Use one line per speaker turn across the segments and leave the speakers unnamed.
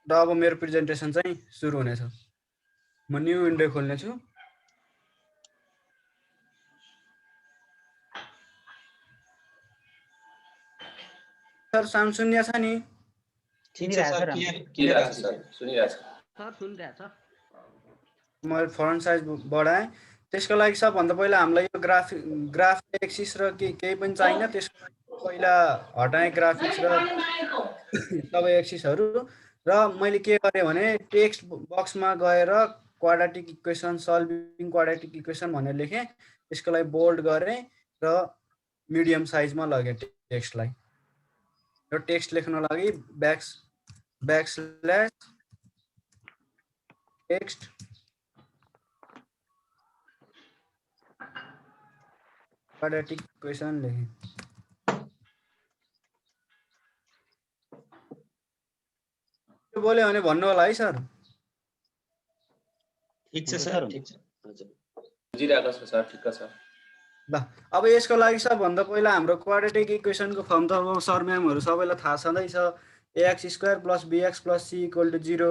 र अब मेरो प्रेजेन्टेसन चाहिँ सुरु हुनेछ। म न्यू विन्डो खोल्ने छु। सर साउन्ड सुनिया छ नि? मैले फन्ट साइज बढाएँ। त्यसको लागि सबभन्दा पहिला हामीलाई यो ग्राफ एक्सिस र केही पनि चाहिन। त्यसको लागि पहिला हटाएँ ग्राफिक्स र सबै एक्सिसहरू र मैले के गरेँ भने टेक्स्ट बक्समा गएर quadratic equation solving quadratic equation भनेर लेखेँ। त्यसको लागि बोल्ड गरेँ र मिडियम साइजमा लगेँ टेक्स्टलाई। र टेक्स्ट लेख्न लागि ब्याकस्ल्यास टेक्स्ट क्वाड्रेटिक इक्वेसन लेखेँ। बोल्यो भने भन्नु होला है सर।
ठीक छ सर,
ठीक छ हजुर बुझिरहेको छ सर, ठिक छ।
ल अब यसको लागि सबभन्दा पहिला हाम्रो क्वाड्रेटिक इक्वेसनको फर्म त सर म्यामहरू सबैलाई थाहा छँदैछ। ax square plus bx plus c equal to 0।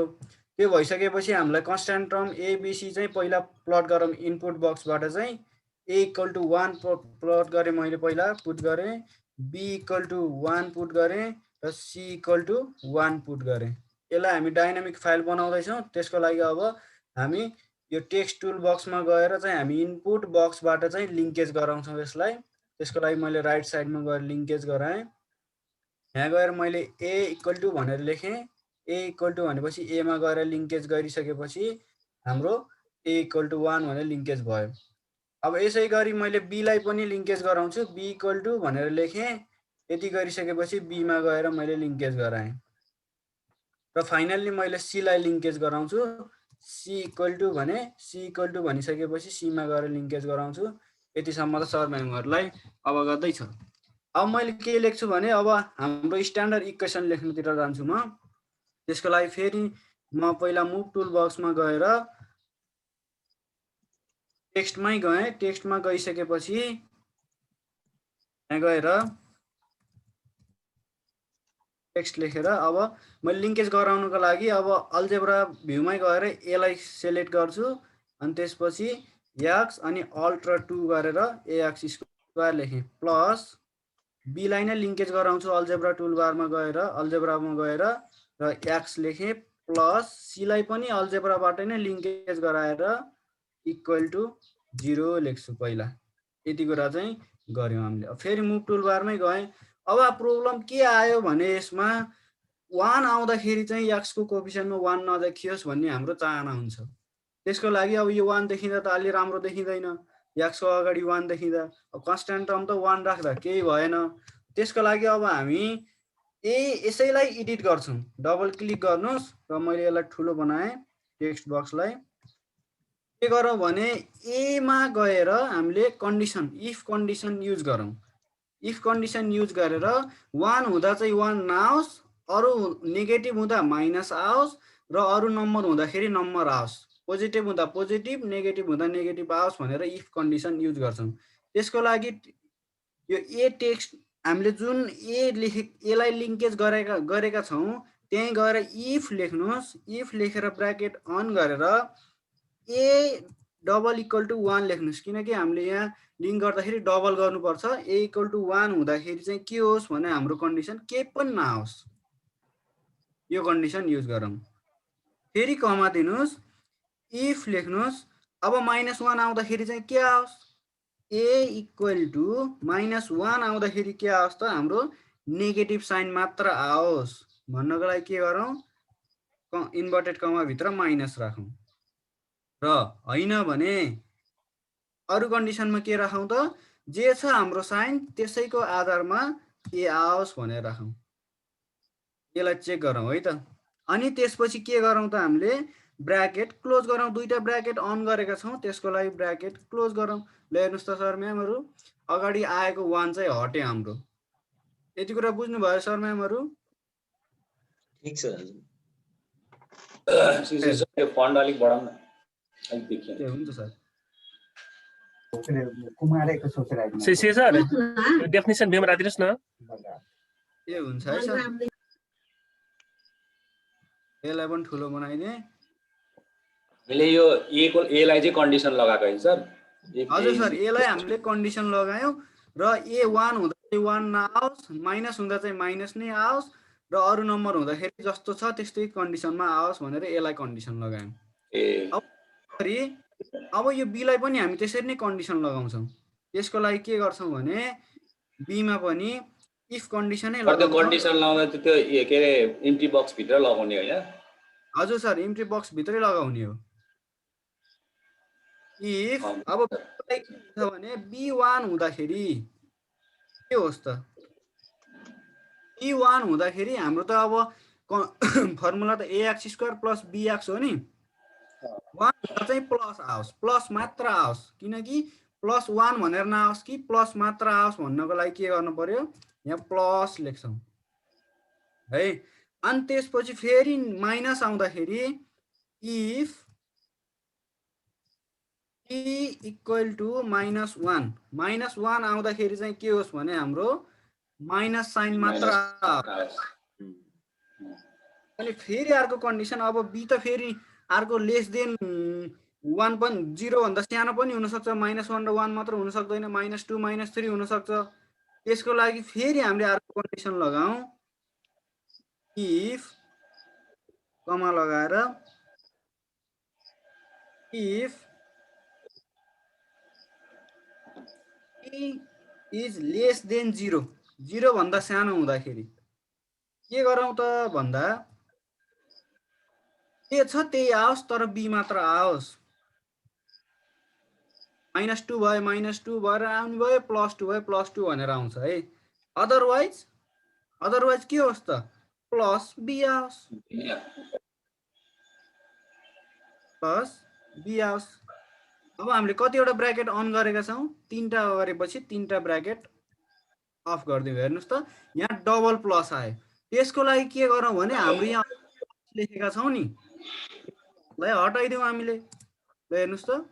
त्यो भइसकेपछि हामीलाई कन्स्ट्यान्ट टर्म एबिसी चाहिँ पहिला प्लट गरौँ। इनपुट बक्सबाट चाहिँ a इक्वल टु 1 प्लट गरेँ मैले, पहिला पुट गरेँ। b इक्वल टु 1 पुट गरेँ र c इक्वल टु 1 पुट गरेँ। यसलाई हामी डाइनामिक फाइल बनाउँदैछौँ। त्यसको लागि अब हामी यो टेक्स्ट टुल बक्समा गएर चाहिँ हामी इनपुट बक्सबाट चाहिँ लिङ्केज गराउँछौँ यसलाई। त्यसको लागि मैले राइट साइडमा गएर लिङ्केज गराएँ। यहाँ गएर मैले a इक्वल टु भनेर लेखेँ। a इक्वल टु भनेपछि एमा गएर लिङ्केज गरिसकेपछि हाम्रो a इक्वल टु 1 भनेर लिङ्केज भयो। अब यसै गरी मैले b लाई पनि लिङ्केज गराउँछु। b इक्वल टु भनेर लेखेँ। यति गरिसकेपछि b मा गएर मैले लिङ्केज गराएँ र फाइनल्ली मैले c लाई लिङ्केज गराउँछु। c इक्वल टु भने c इक्वल टु भनिसकेपछि c मा गएर लिङ्केज गराउँछु। यतिसम्म त सर म्यामहरूलाई अवगतै छ। अब मैले के लेख्छु भने अब हाम्रो स्ट्यान्डर्ड इक्वेसन लेख्नुतिर जान्छु म। त्यसको लागि फेरि म पहिला मुभ टुल बक्समा गएर टेक्स्टमै गएँ। टेक्स्टमा गइसकेपछि यहाँ गएर टेक्स्ट लेखेर अब मैले लिङ्केज गराउनुको लागि अब अल्जेब्रा भ्यूमै गएर एलाई सेलेक्ट गर्छु। अनि त्यसपछि x अनि अल्ट र 2 गरेर ax स्क्वायर लेखेँ प्लस b लाई नै लिङ्केज गराउँछु अल्जेब्रा टुलबारमा गएर र x लेखेँ प्लस c लाई पनि अल्जेब्राबाट नै लिङ्केज गराएर इक्वल टु 0 लेख्छु पहिला। यति कुरा चाहिँ गऱ्यौँ हामीले। फेरि मुभ टुलबारमै गएँ। अब प्रब्लम के आयो भने यसमा 1 आउँदाखेरि चाहिँ x को कोएफिसिएन्टमा 1 नदेखियोस् भन्ने हाम्रो चाहना हुन्छ। त्यसको लागि अब यो 1 देखिँदा त अलि राम्रो देखिँदैन। x को अगाडि 1 देखिँदा अब कन्स्ट्यान्ट टर्म त 1 राख्दा केही भएन। त्यसको लागि अब हामी यसैलाई एडिट गर्छौँ। डबल क्लिक गर्नुहोस् र मैले यसलाई ठुलो बनाएँ टेक्स्ट बक्सलाई। के गरौँ भने ए मा गएर हामीले कन्डिसन इफ कन्डिसन युज गरौँ। इफ कन्डिसन युज गरेर 1 हुँदा चाहिँ 1 नआओस्, अरू नेगेटिभ हुँदा माइनस आओस् र अरू नम्बर हुँदाखेरि नम्बर आओस्। पोजिटिभ हुँदा पोजिटिभ, नेगेटिभ हुँदा नेगेटिभ आओस् भनेर इफ कन्डिसन युज गर्छौँ। त्यसको लागि यो ए टेक्स्ट हामीले जुन एलाई लिङ्केज गरेका छौँ त्यहीँ गएर इफ लेख्नुहोस्। इफ लेखेर ब्राकेट अन गरेर ए डबल इक्वल टु 1 लेख्नुहोस्। किनकि हामीले यहाँ लिङ्क गर्दाखेरि डबल गर्नुपर्छ। ए इक्वल टु 1 हुँदाखेरि चाहिँ के होस् भने हाम्रो कन्डिसन के पनि नआओस्। यो कन्डिसन युज गरौँ। फेरि कमा दिनुहोस्, इफ लेख्नुहोस्। अब -1 आउँदाखेरि चाहिँ के आओस्? ए इक्वल टु -1 आउँदाखेरि के आओस् त? हाम्रो नेगेटिभ साइन मात्र आओस् भन्नको लागि के गरौँ? इन्भर्टेड कमाभित्र माइनस राखौँ र होइन भने अरू कन्डिसनमा के राखौँ त? जे छ हाम्रो साइन त्यसैको आधारमा ए आओस् भनेर राखौँ। यसलाई चेक गरौँ है त। अनि त्यसपछि के गरौँ त? हामीले ब्राकेट क्लोज गरौँ। दुईटा ब्राकेट अन गरेका छौँ, त्यसको लागि ब्राकेट क्लोज गरौँ। ल हेर्नुहोस् त सर म्यामहरू, अगाडि आएको 1 चाहिँ हट्यो हाम्रो। यति कुरा बुझ्नुभयो सर म्यामहरू?
ठीक छ।
यो फन्ट अलिक बढाउँ न, अलिक देखियो।
हुन्छ सर।
कुमारेको सोचेर
सर डेफिनेसन भ्यूमा राखिदिनुहोस् न।
ए हुन्छ है सर। एलाई पनि ठुलो बनाइदिए।
हामीले यो ए लाई चाहिँ कन्डिसन लगाएको है सर।
हजुर सर, एलाई हामीले कन्डिसन लगायौँ र A1 हुँदा चाहिँ 1 नआओस्, माइनस हुँदा चाहिँ माइनस नै आओस् र अरू नम्बर हुँदाखेरि जस्तो छ त्यस्तै कन्डिसनमा आओस् भनेर एलाई कन्डिसन लगायौँ। अब यो बीलाई पनि हामी त्यसरी नै कन्डिसन लगाउँछौँ। त्यसको लागि के गर्छौँ भने बीमा पनि इफ कन्डिसनै लगाउँछौँ।
कन्डिसन लगाउँदा त्यो के अरे इम्प्टी बक्स भित्र लगाउने हैन?
हजुर सर, इम्प्टी बक्स भित्रै लगाउने हो। इफ अब के हुन्छ भने B1 हुँदाखेरि के होस् त? B1 हुँदाखेरि हाम्रो त अब फर्मुला त ax² + bx हो नि। 1 हुँदा चाहिँ प्लस आओस्, प्लस मात्र आओस्, किनकि +1 भनेर नआओस् कि प्लस मात्र आओस् भन्नको लागि के गर्नु पर्यो? यहाँ प्लस लेख्छौँ है। अनि त्यसपछि फेरि माइनस आउँदाखेरि इफ p = -1, -1 आउँदाखेरि चाहिँ के होस् भने हाम्रो माइनस साइन मात्र आओस्। अनि फेरि अर्को कन्डिसन, अब b त फेरि अर्को लेस देन 1 पनि 0 भन्दा सानो पनि हुनसक्छ, -1 र 1 मात्र हुन सक्दैन, -2 -3 हुनसक्छ। त्यसको लागि फेरि हामीले अर्को कन्डिसन लगाऊ, इफ कमा लगाएर if p is less than 0, 0 भन्दा सानो हुँदाखेरि के गरौँ त भन्दा के छ त्यही आओस् तर b मात्र आओस्। -2 भयो, -2 भएर आउने भयो, +2 भयो, +2 भनेर आउँछ है। अदरवाइज के होस् त? प्लस b आओस्, प्लस b आओस्। अब हामीले कतिवटा ब्र्याकेट अन गरेका छौँ? 3टा गरेपछि 3टा ब्र्याकेट अफ गरिदिउँ। हेर्नुहोस् त, यहाँ डबल प्लस आयो। त्यसको लागि के गरौँ भने हाम्रो यहाँ लेखेका छौँ नि, ल हटाइदिउँ हामीले। ल हेर्नुहोस् त,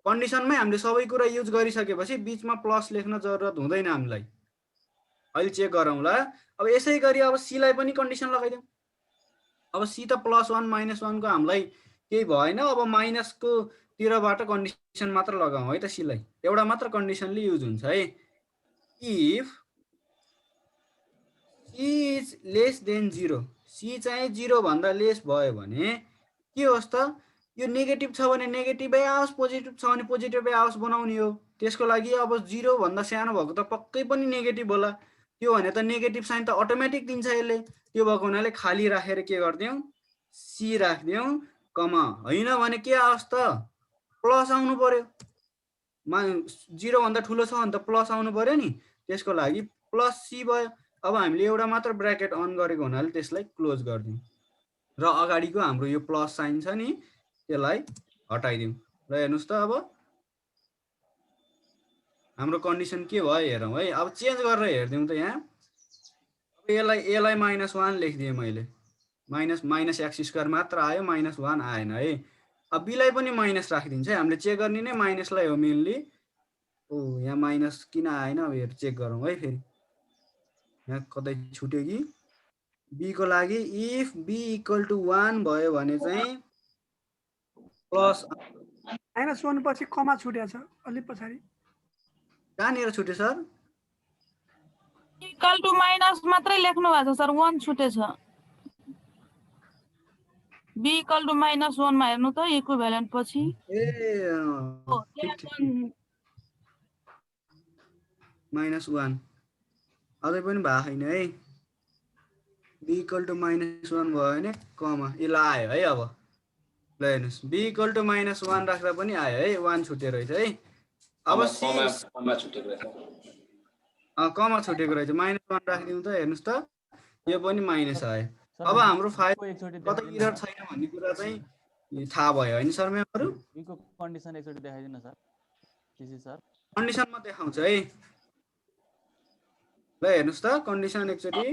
कन्डिसनमै हामीले सबै कुरा युज गरिसकेपछि बिचमा प्लस लेख्न जरुरत हुँदैन हामीलाई। अहिले चेक गरौँला। अब यसै गरी अब सीलाई पनि कन्डिसन लगाइदिउँ। अब सी त +1 -1 को हामीलाई केही भएन, अब माइनसको तिरबाट कन्डिसन मात्र लगाउँ है त। सीलाई एउटा मात्र कन्डिसनले युज हुन्छ है। If C is less than 0, C चाहिँ 0 भन्दा लेस भयो भने के होस् त? यो नेगेटिभ छ भने नेगेटिभै आओस्, पोजिटिभ छ भने पोजिटिभै आओस् बनाउने हो। त्यसको लागि अब 0 भन्दा सानो भएको त पक्कै पनि नेगेटिभ होला। त्यो भने त नेगेटिभ साइन त अटोमेटिक दिन्छ यसले। त्यो भएको हुनाले खाली राखेर के गरिदिउँ? सी राखिदिउँ, कमा। होइन भने के आओस् त? प्लस आउनु पर्यो। 0 भन्दा ठुलो छ भने त प्लस आउनु पर्यो नि। त्यसको लागि प्लस सी भयो। अब हामीले एउटा मात्र ब्र्याकेट अन गरेको हुनाले त्यसलाई क्लोज गरिदिउँ र अगाडिको हाम्रो यो प्लस साइन छ नि त्यसलाई हटाइदिउँ। र हेर्नुहोस् त, अब हाम्रो कन्डिसन के भयो हेरौँ है। अब चेन्ज गरेर हेरिदिउँ त यहाँ। अब एलाई -1 लेखिदिएँ मैले, -x² मात्र आयो, -1 आएन है। अब बीलाई पनि माइनस राखिदिन्छ है। हामीले चेक गर्ने नै माइनसलाई हो मेनली। ओ यहाँ माइनस किन आएन? अब हेर चेक गरौँ है। फेरि यहाँ कतै छुट्यो कि? बी को लागि इफ b = 1 भयो भने चाहिँ प्लस
-1 पछि कमा छुट्या छ अलि पछाडि।
कहाँनिर छुट्यो सर?
-- मात्रै लेख्नु भएको छ सर, 1 छुटेछ। b = -1 मा हेर्नु त इक्विभ्यालेन्ट पछि।
ए ठिक ठिक, -1 अझै पनि भएको छैन है। b = -1 भयो भने कमा ल आयो है। अब ल हेर्नुहोस्, b = -1 राख्दा पनि आयो है, 1 छुट्यो रहेछ है। अब
कमा छुटेको रहेछ।
कमा छुटेको रहेछ, -1 राखिदिउँ त। हेर्नुहोस् त, यो पनि माइनस आयो। अब हाम्रो फाइल कतै इरर छैन भन्ने कुरा चाहिँ थाहा भयो होइन सर? मेमहरु
बीको कन्डिसन एकचोटि देखाइदिनु सर। सीसी सर,
कन्डिसनमा देखाउँछ है। ल हेर्नुहोस् त, कन्डिसन एकचोटि।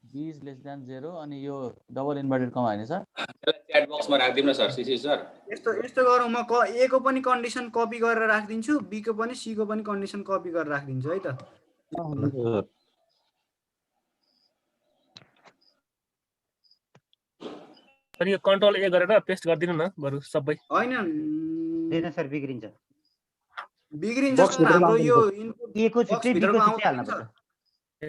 b इज लेस देन 0 अनि यो डबल इन्भर्टेड कमा हैन सर?
च्याट बक्समा राखिदिनु न सर, सीसी सर।
यस्तो गरौँ, म ए को पनि कन्डिसन कपी गरेर राखिदिन्छु, बी को पनि सी को पनि कन्डिसन कपी गरेर राखिदिन्छु है त।
अनि यो कन्ट्रोल ए गरेर पेस्ट गरिदिनु न बरु सबै।
होइन
हुँदैन सर बिग्रिन्छ
बिग्रिन्छ
Box
सर
भित्र
हाम्रो
लाउनु
यो
पर्छ।
इनपुट
ए को छुट्टै बी को
भित्रको
छुट्टै हाल्नु
आउँदैन
पर्छ
ए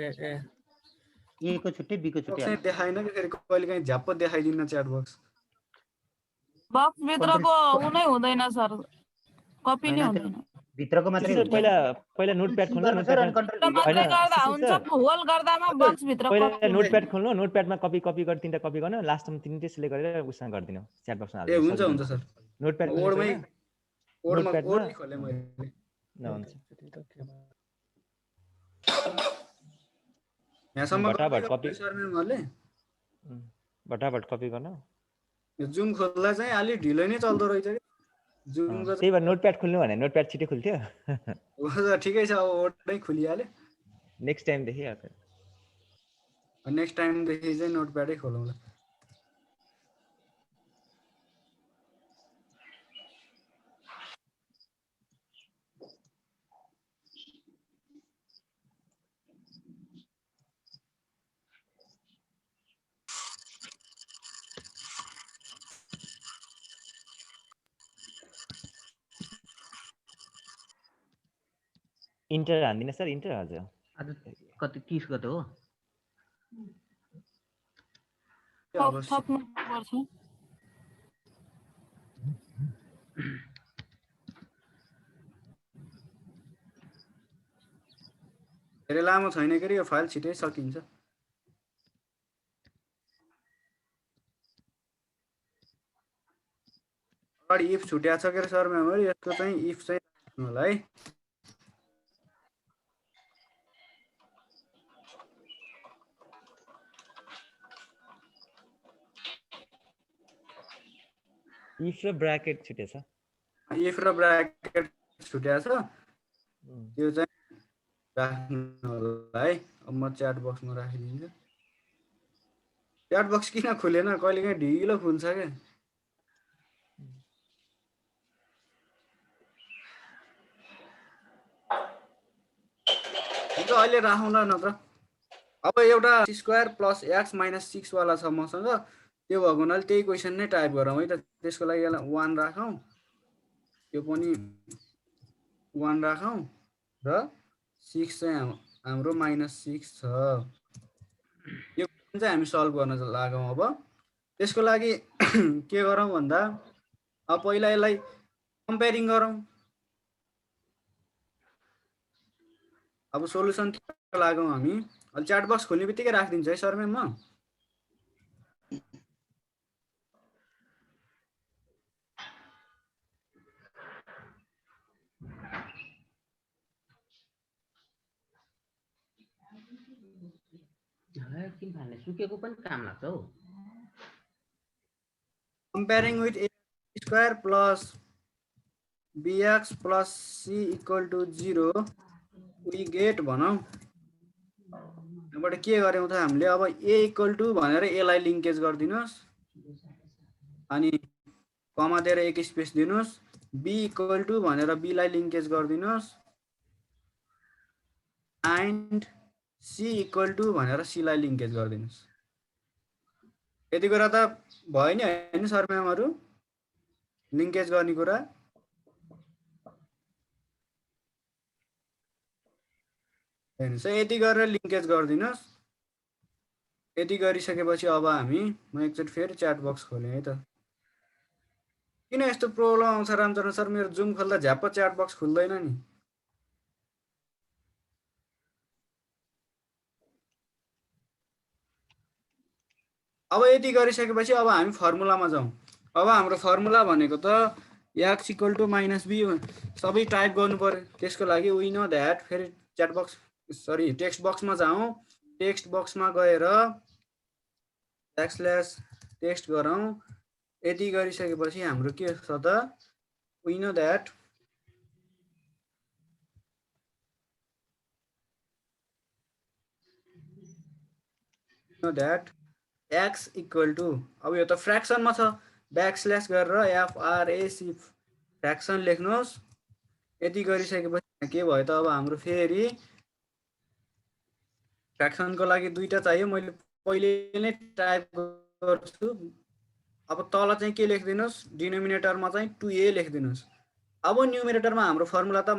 ए को छुट्टै बी को छुट्टै
चाहिँ
हाल्नु
देखाएन कि फेरि कहिले काहीँ झ्याप्प देखाइदिन्न च्याट बक्स
बक्स भित्रको नै हुँदैन सर, कपी नै
होइन, त्यो
हुँदैन।
भित्रको मात्रै
त्यसो
हुन्छ
पहिला नोटप्याड खोल्नु,
सर,
नोटप्याडमा
अनि
त्यो मात्रै
होइन,
गर्दा
सुशील
हुन्छ,
सर।
होल गर्दामा बक्स भित्र
पहिला
कपी
नोटप्याड खोल्नु, नोटप्याडमा कपी गरेर तिनटा कपी गर्नु, लास्टमा तिनटै सिलेक्ट गरेर उसमा गरिदिनु, च्याट बक्समा
ए
हाल्नु।
हुन्छ हुन्छ सर
नोटप्याड
ओडमै
नोटप्याडमा
ओडमै खोलेँ मैले
हुन्छ।
यहाँसम्म
भटाभट कपी
सर मेमहरूले
भटाभट कपी गर्नु।
यो जुम खोल्दा चाहिँ अलिक ढिलो नै चल्दो रहेछ कि जुमको
त्यही भएर नोटप्याड खोल्नु भने नोटप्याड छिटो खुल्थ्यो।
चाहिँ ठिकै छ अब ओडमै खुलिहाल्यो
नेक्स्ट टाइमदेखि
नेक्स्ट टाइमदेखि चाहिँ नोटप्याडै खोलौँला
इन्टर हान्दिनँ सर, इन्टर हजुर।
आज कति 30 गते हो
थप्नु पर्छ।
धेरै लामो छैन के अरे यो फाइल छिटै सकिन्छ अगाडि इफ छुट्या छ के अरे सर मेमोरी यसको चाहिँ इफ चाहिँ राख्नु होला है
इफ र ब्राकेट छुट्यो छ।
इफ र ब्राकेट छुट्या छ त्यो चाहिँ राख्नु होला है अब म च्याट बक्समा राखिदिन्छु च्याट बक्स किन खुलेन कहिलेकाहीँ ढिलो खुल्छ क्या हुन्छ अहिले राखौँला नत्र अब एउटा स्क्वायर प्लस एक्स माइनस 6 वाला छ मसँग त्यो भएको हुनाले त्यही क्वेसन नै टाइप गरौँ है त त्यसको लागि यसलाई 1 राखौँ यो पनि 1 राखौँ र 6 चाहिँ हाम्रो -6 छ यो चाहिँ हामी सल्भ गर्न लागौँ अब त्यसको लागि के गरौँ भन्दा अब पहिला यसलाई कम्पेयरिङ गरौँ अब सोलुसन लागौँ हामी अहिले च्याट बक्स खोल्ने बित्तिकै राखिदिन्छ है सर म्याम म
किन फाल्ने सुकेको पनि काम लाग्छ हौ
comparing with a square plus bx plus c equal to 0 we get भनौँ यहाँबाट के गर्यौँ त हामीले अब a equal to भनेर a लाई लिङ्केज गरिदिनुस् अनि कमा दिएर एक स्पेस दिनुस् b equal to भनेर b लाई linkage गरिदिनुस् and c equal to भनेर c लाई लिङ्केज गरिदिनुस् यति कुरा त भयो नि हैन सर म्यामहरु लिङ्केज गर्ने कुरा हेर्नुस् यति गरेर लिङ्केज गरिदिनुस् यति गरिसकेपछि अब हामी म एकचोटि फेरि च्याट बक्स खोलेँ है त किन यस्तो प्रब्लम आउँछ रामचरण सर मेरो जुम खोल्दा झ्याप्प च्याट बक्स खुल्दैन नि अब यति गरिसकेपछि अब हामी फर्मुलामा जाउँ अब हाम्रो फर्मुला भनेको त x इक्वल टु -b सबै टाइप गर्नु पर्यो त्यसको लागि वी नो दैट फेरि च्याट बक्स सरी टेक्स्ट बक्समा जाउँ टेक्स्ट बक्समा गएर ब्याकस्ल्यास टेक्स्ट गरौँ यति गरिसकेपछि हाम्रो के छ त we know that x equal to अब यो त फ्र्याक्सनमा छ ब्याकस्ल्यास गरेर FRAC फ्र्याक्सन लेख्नुहोस् यति गरिसकेपछि के भयो त अब हाम्रो फेरि फ्र्याक्सनको लागि दुईटा चाहियो मैले पहिले नै टाइप गर्छु अब तल चाहिँ के लेखिदिनुहोस्, डिनोमिनेटरमा चाहिँ 2a लेखिदिनुहोस्। अब न्युमेरेटरमा हाम्रो फर्मुला त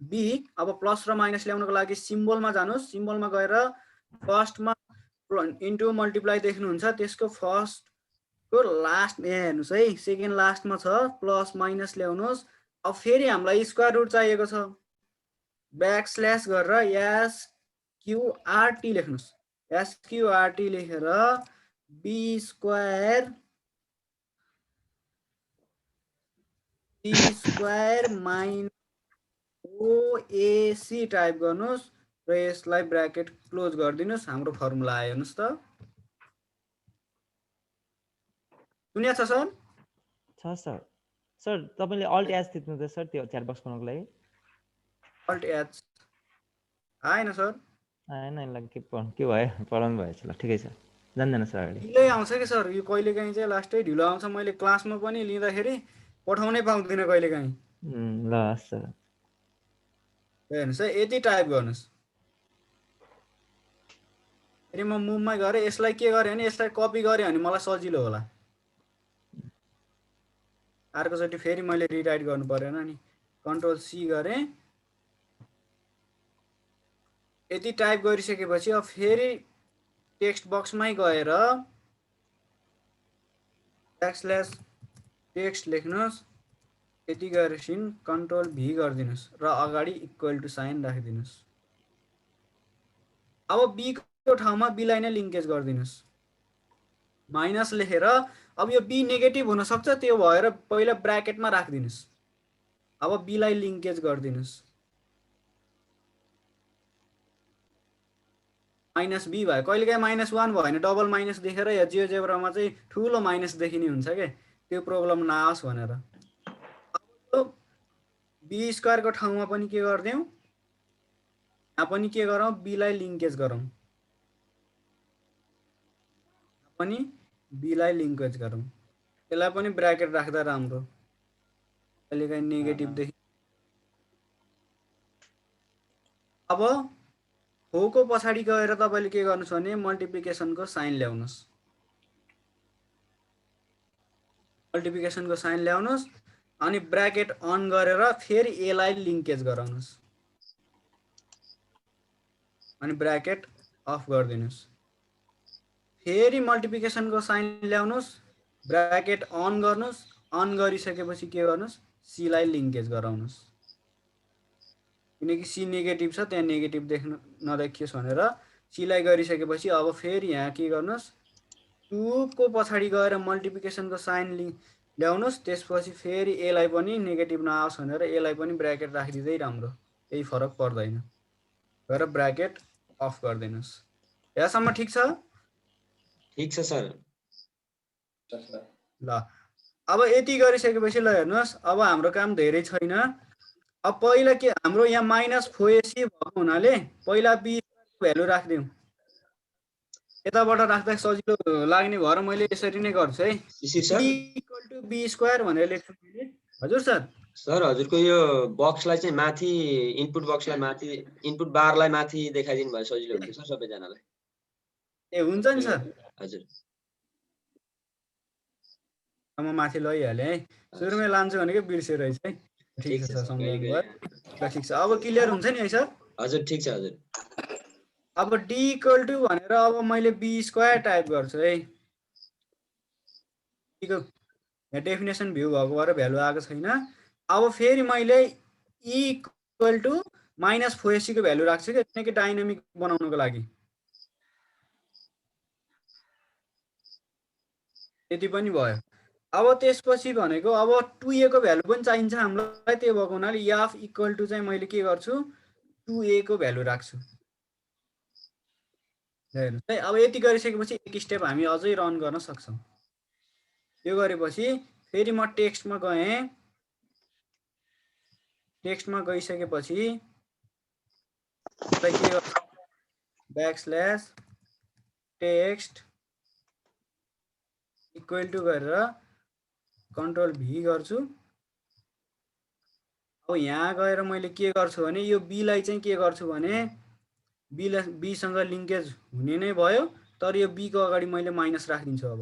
-b, अब प्लस र माइनस ल्याउनको लागि सिम्बलमा जानुहोस्, सिम्बलमा गएर फर्स्टमा इन्टु मल्टिप्लाई देख्नुहुन्छ, त्यसको फर्स्टको लास्ट हेर्नुहोस् है, सेकेन्ड लास्टमा छ प्लस माइनस ल्याउनुहोस्। अब फेरि हामीलाई स्क्वायर रुट चाहिएको छ, ब्याकस्ल्यास गरेर SQRT लेख्नुहोस्, SQRT लेखेर b square minus OAC type गर्नुहोस् र यसलाई ब्र्याकेट क्लोज गरिदिनुहोस्। हाम्रो फर्मुला आयो, हेर्नुहोस् त, सुनिया छ सर?
छ सर। सर तपाईँले अल्ट एच थिच्नु त सर त्यो च्याट बक्स बनाउनको लागि।
अल्ट एच आएन सर,
आएन यसलाई के भयो पढाउनु भएछ। ल ठिकै छ, जान्दैन सर अगाडि।
ढिलै आउँछ कि सर, यो कहिलेकाहीँ चाहिँ लास्टै ढिलो आउँछ। मैले क्लासमा पनि लिँदाखेरि पठाउनै पाउँदिनँ कहिलेकाहीँ।
ल सर।
हेर्नुहोस् है, यति टाइप गर्नुहोस्। फेरि म मुभमै गएर यसलाई के गरेँ भने यसलाई कपी गरेँ भने मलाई सजिलो होला। अर्कोचोटि फेरि मैले रिराइट गर्नु परेन नि, कन्ट्रोल C गरेँ। यति टाइप गरिसकेपछि अब फेरि टेक्स्ट बक्समै गएर ब्याकस्ल्यास टेक्स्ट लेख्नुहोस्, यति गरेपछि कन्ट्रोल V गरिदिनुहोस् र अगाडि इक्वल टु साइन राखिदिनुहोस्। अब b को ठाउँमा b लाई नै लिङ्केज गरिदिनुहोस्, माइनस लेखेर। अब यो b नेगेटिभ हुन सक्छ, त्यो भएर पहिला ब्र्याकेटमा राखिदिनुहोस्। अब b लाई लिङ्केज गरिदिनुहोस्, -b भयो। कहिलेकाहीँ -1 भयो भने डबल माइनस देखेर या जियोजेब्रामा चाहिँ ठुलो माइनस देखिने हुन्छ के, त्यो प्रब्लम नआओस् भनेर। अब b स्क्वायर को ठाउँमा पनि के गरिदिउँ, यहाँ पनि के गरौँ, b लाई लिङ्केज गरौँ, पनि b लाई लिङ्केज गरौँ। यसलाई पनि ब्र्याकेट राख्दा राम्रो, कहिलेकाहीँ नेगेटिभ देखि। अब हो को पछाडि गएर तपाईँले के गर्नुहोस् भने मल्टिप्लिकेसनको साइन ल्याउनुहोस्, मल्टिप्लिकेसनको साइन ल्याउनुहोस् अनि ब्र्याकेट अन गरेर फेरि a लाई लिङ्केज गराउनुहोस् अनि ब्र्याकेट अफ गरिदिनुहोस्। फेरि मल्टिप्लिकेसनको साइन ल्याउनुहोस्, ब्र्याकेट अन गर्नुहोस्, अन गरिसकेपछि के गर्नुहोस्, c लाई लिङ्केज गराउनुहोस्, किनकि c नेगेटिभ छ, त्यहाँ नेगेटिभ देख्न नदेखियोस् भनेर c लाई गरिसकेपछि अब फेरि यहाँ के गर्नुहोस्, 2 को पछाडि गएर मल्टिप्लिकेसनको साइन ल्याउनुहोस्, त्यसपछि फेरि a लाई पनि नेगेटिभ नआओस् भनेर a लाई पनि ब्र्याकेट राखिदिँदै राम्रो, केही फरक पर्दैन, गरेर ब्र्याकेट अफ गरिदिनुहोस्। यहाँसम्म ठिक छ?
ठिक छ सर।
ल अब यति गरिसकेपछि ल हेर्नुहोस्, अब हाम्रो काम धेरै छैन। अब पहिला के हाम्रो यहाँ -4ac भएको हुनाले पहिला b भ्यालु राखिदिउँ, यताबाट राख्दा सजिलो लाग्ने भएर मैले यसरी नै गर्छु है, इक्वल टु b स्क्वायर भनेर लेख्छु मैले। हजुर सर।
सर हजुरको यो बक्सलाई चाहिँ माथि इनपुट बक्सलाई माथि इनपुट बारलाई माथि देखाइदिनु भए सजिलो हुन्थ्यो सर सबैजनालाई।
ए हुन्छ नि सर,
हजुर
म माथि लैहालेँ है, सुरुमै लान्छु भनेको बिर्सेर है। ठिक छ सर, सम्झाउनु भयो। ठिक छ, अब क्लियर हुन्छ नि है सर?
हजुर ठिक छ हजुर।
अब d इक्वल टु भनेर अब मैले b स्क्वायर टाइप गर्छु है, यहाँ डेफिनेसन भ्यू भएको भएर भ्यालु आएको छैन। अब फेरि मैले e इक्वल टु -4ac को भ्यालु राख्छु कि, किनकि डाइनामिक बनाउनको लागि। यति पनि भयो। अब त्यसपछि भनेको अब 2a को भ्यालु पनि चाहिन्छ हामीलाई, त्यो भएको हुनाले f इक्वल टु चाहिँ मैले के गर्छु, 2a को भ्यालु राख्छु। हेर्नुहोस् है, अब यति गरिसकेपछि एक स्टेप हामी अझै रन गर्न सक्छौँ। यो गरेपछि फेरि म टेक्स्टमा गएँ, टेक्स्टमा गइसकेपछि के गर्छु, ब्याकस्ल्यास टेक्स्ट इक्वल टु गरेर कन्ट्रोल V गर्छु। अब यहाँ गएर मैले के गर्छु भने यो b लाई चाहिँ के गर्छु भने b सँग लिङ्केज हुने नै भयो, तर यो b को अगाडि मैले माइनस राखिदिन्छु। अब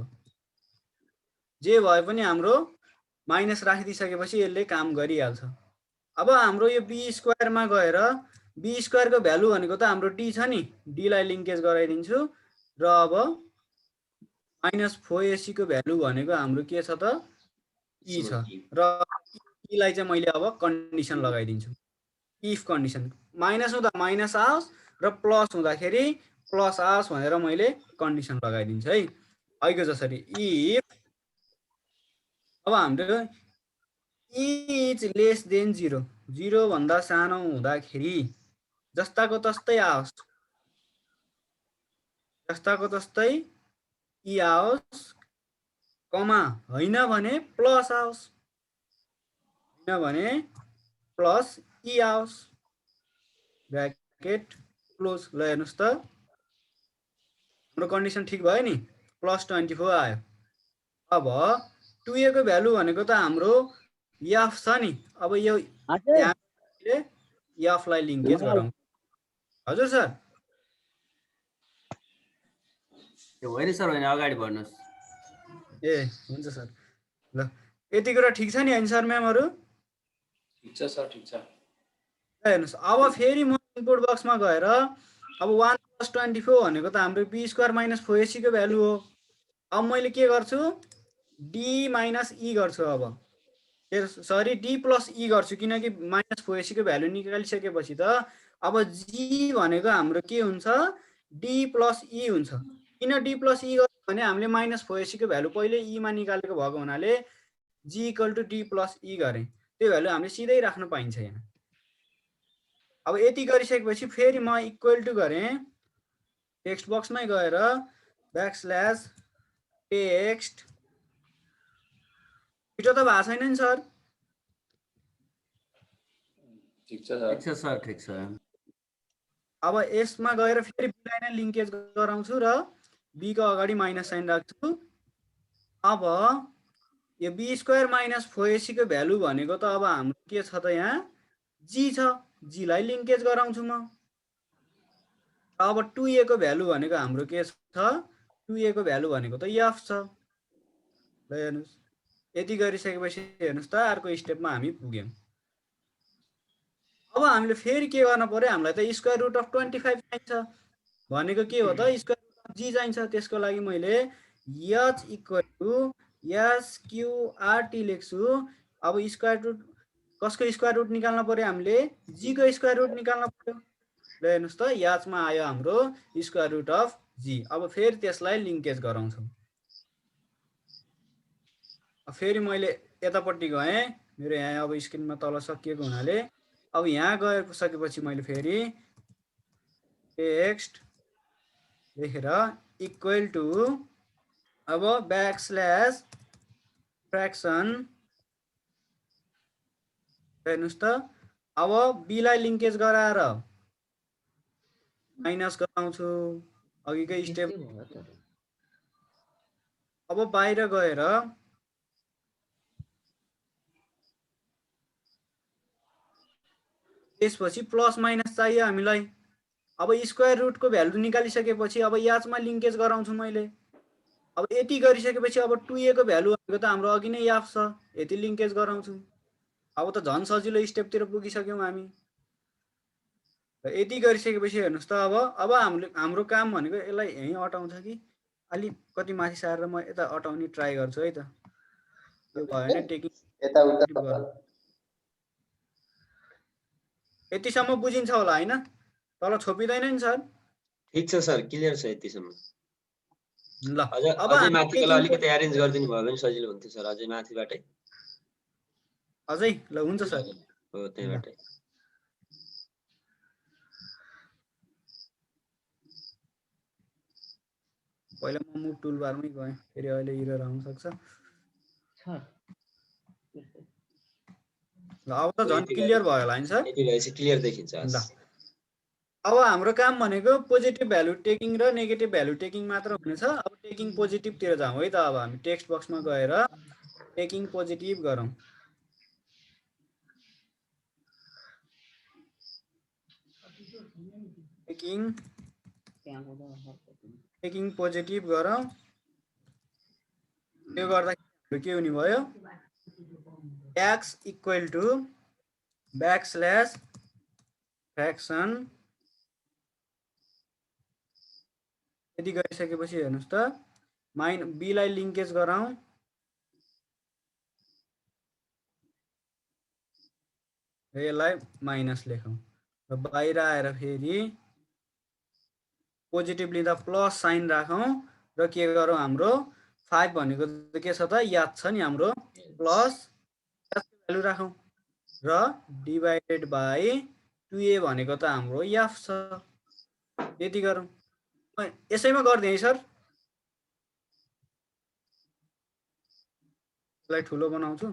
जे भए पनि हाम्रो माइनस राखिदिइसकेपछि यसले काम गरिहाल्छ। अब हाम्रो यो बी स्क्वायरमा गएर बी स्क्वायरको भ्यालु भनेको त हाम्रो डी छ नि, डीलाई लिङ्केज गराइदिन्छु र अब -4ac को भ्यालु भनेको हाम्रो के छ त ई छ र ईलाई चाहिँ मैले अब कन्डिसन लगाइदिन्छु। इफ कन्डिसन माइनस हुँदा माइनस आओस् र प्लस हुँदाखेरि प्लस आओस् भनेर मैले कन्डिसन लगाइदिन्छु है। अहिलेको जसरी इफ अब हाम्रो इज लेस देन 0, 0 भन्दा सानो हुँदाखेरि जस्ताको तस्तै आओस्, जस्ताको तस्तै ई आओस्, कमा होइन भने प्लस आओस्, होइन भने प्लस ई आओस्, ब्र्याकेट क्लोज। ल हेर्नुहोस् त हाम्रो कन्डिसन ठिक भयो नि, +24 आयो। अब 2a को भ्यालु भनेको त हाम्रो एफ छ नि, अब यो एफलाई लिङ्केज गरौँ। हजुर सर
होइन सर होइन, अगाडि बढ्नुहोस्।
ए हुन्छ सर। ल यति कुरा ठिक छ नि होइन सर म्यामहरू?
ठिक छ सर, ठिक छ।
हेर्नुहोस् अब फेरि म इनपुट बक्समा गएर अब 1 + 24 भनेको त हाम्रो बी स्क्वायर - 4ac को भ्यालु हो। अब मैले के गर्छु, डी माइनस ई गर्छु। अब सरी डी प्लस ई गर्छु, किनकि -4ac को भ्यालु निकालिसकेपछि त अब जी भनेको हाम्रो के हुन्छ, डी प्लस ई हुन्छ। किन डी प्लस ई गर्छु भने हामीले -4ac को भ्यालु पहिले ईमा निकालेको भएको हुनाले जी इक्वल टु डी प्लस ई गरेँ। त्यो भ्यालु हामीले सिधै राख्न पाइन्छ यहाँ। अब यति गरिसकेपछि फेरि म इक्वल टु गरेँ, टेक्स्ट बक्समै गएर \text छिटो त भएको छैन नि सर?
ठिक छ सर,
ठिक छ सर, ठिक छ।
अब यसमा गएर फेरि बीलाई नै लिङ्केज गराउँछु र बी को अगाडि माइनस साइन राख्छु। अब यो बी स्क्वायर - 4ac को भ्यालु भनेको त अब हाम्रो के छ त यहाँ जी छ, जीलाई लिङ्केज गराउँछु म। अब 2a को भ्यालु भनेको हाम्रो के छ, 2a को भ्यालु भनेको त एफ छ। ल हेर्नुहोस् यति गरिसकेपछि हेर्नुहोस् त अर्को स्टेपमा हामी पुग्यौँ। अब हामीले फेरि के गर्न पर्यो, हामीलाई त √25 चाहिन्छ भनेको के हो त, √g चाहिन्छ। त्यसको लागि मैले h = SQRT लेख्छु। अब स्क्वायर रुट कसको स्क्वायर रुट निकाल्न पर्यो, हामीले जी को स्क्वायर रुट निकाल्न पर्यो। ल हेर्नुहोस् त याचमा आयो हाम्रो √g। अब फेरि त्यसलाई लिङ्केज गराउँछौँ। फेरि मैले यतापट्टि गएँ, मेरो यहाँ अब स्क्रिनमा तल सकिएको हुनाले अब यहाँ गइसकेपछि मैले फेरि टेक्स्ट लेखेर इक्वल टु अब \fraction हेर्नुहोस् त अब बीलाई लिङ्केज गराएर माइनस गराउँछु अघिकै स्टेप। अब बाहिर गएर त्यसपछि प्लस माइनस चाहियो हामीलाई। अब स्क्वायर रुटको भ्यालु निकालिसकेपछि अब याचमा लिङ्केज गराउँछु मैले। अब यति गरिसकेपछि अब 2a को भ्यालु भनेको त हाम्रो अघि नै एफ छ, यति लिङ्केज गराउँछु। अब त झन् सजिलो स्टेपतिर पुगिसक्यौँ हामी। यति गरिसकेपछि हेर्नुहोस् त अब हाम्रो काम भनेको यसलाई यहीँ अटाउँछ कि अलिक कति माथि सारेर म यता अटाउने ट्राई गर्छु है त। त्यो भएन टेकिङ यतिसम्म बुझिन्छ होला होइन? तल छोपिँदैन नि सर?
ठिक छ सर, क्लियर छ यतिसम्म।
ल
अब अझै माथिको अलिकति एरेन्ज गरिदिनु भयो भने सजिलो हुन्थ्यो सर, अझै माथिबाटै।
अझै ल हुन्छ सर।
हो त्यहीबाटै।
पहिला म मुभ टुलबारमै गएँ, फेरि अहिले इरर आउन सक्छ। ल अब त झन् क्लियर भयो होला नि सर?
यति भएपछि क्लियर देखिन्छ।
ल अब हाम्रो काम भनेको पोजिटिभ भ्यालु टेकिङ र नेगेटिभ भ्यालु टेकिङ मात्र हुनेछ। अब टेकिङ पोजिटिभतिर जाउँ है त। अब हामी टेक्स्ट बक्समा गएर टेकिङ पोजिटिभ गरौँ। टेकिङ पोजिटिभ गरौँ। त्यो गर्दा के हुने भयो x इक्वल टु ब्याकस्ल्यास फ्र्याक्सन यदि गरिसकेपछि हेर्नुहोस् त b लाई लिङ्केज गराउँ र यसलाई माइनस लेखौँ र बाहिर आएर फेरि पोजिटिभ लिँदा प्लस साइन राखौँ र के गरौँ हाम्रो 5 भनेको त के छ त याद छ नि हाम्रो प्लस भ्यालु राखौँ र डिभाइडेड बाई 2a भनेको त हाम्रो f छ यति गरौँ यसैमा गरिदिएँ है सर यसलाई ठुलो बनाउँछु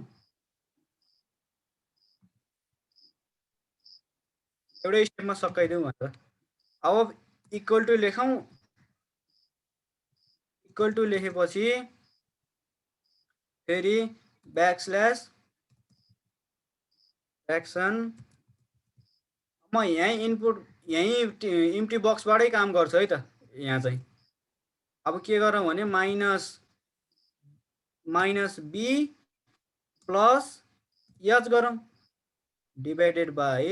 एउटै स्टेपमा सकाइदेऊ भनेर अब इक्वल टु लेखौँ इक्वल टु लेखेपछि फेरि ब्याकस्ल्यास फ्र्याक्सन म यहीँ इनपुट यहीँ इम्प्टी बक्सबाटै काम गर्छु है त यहाँ चाहिँ अब के गरौँ भने माइनस बी प्लस एच गरौँ डिभाइडेड बाई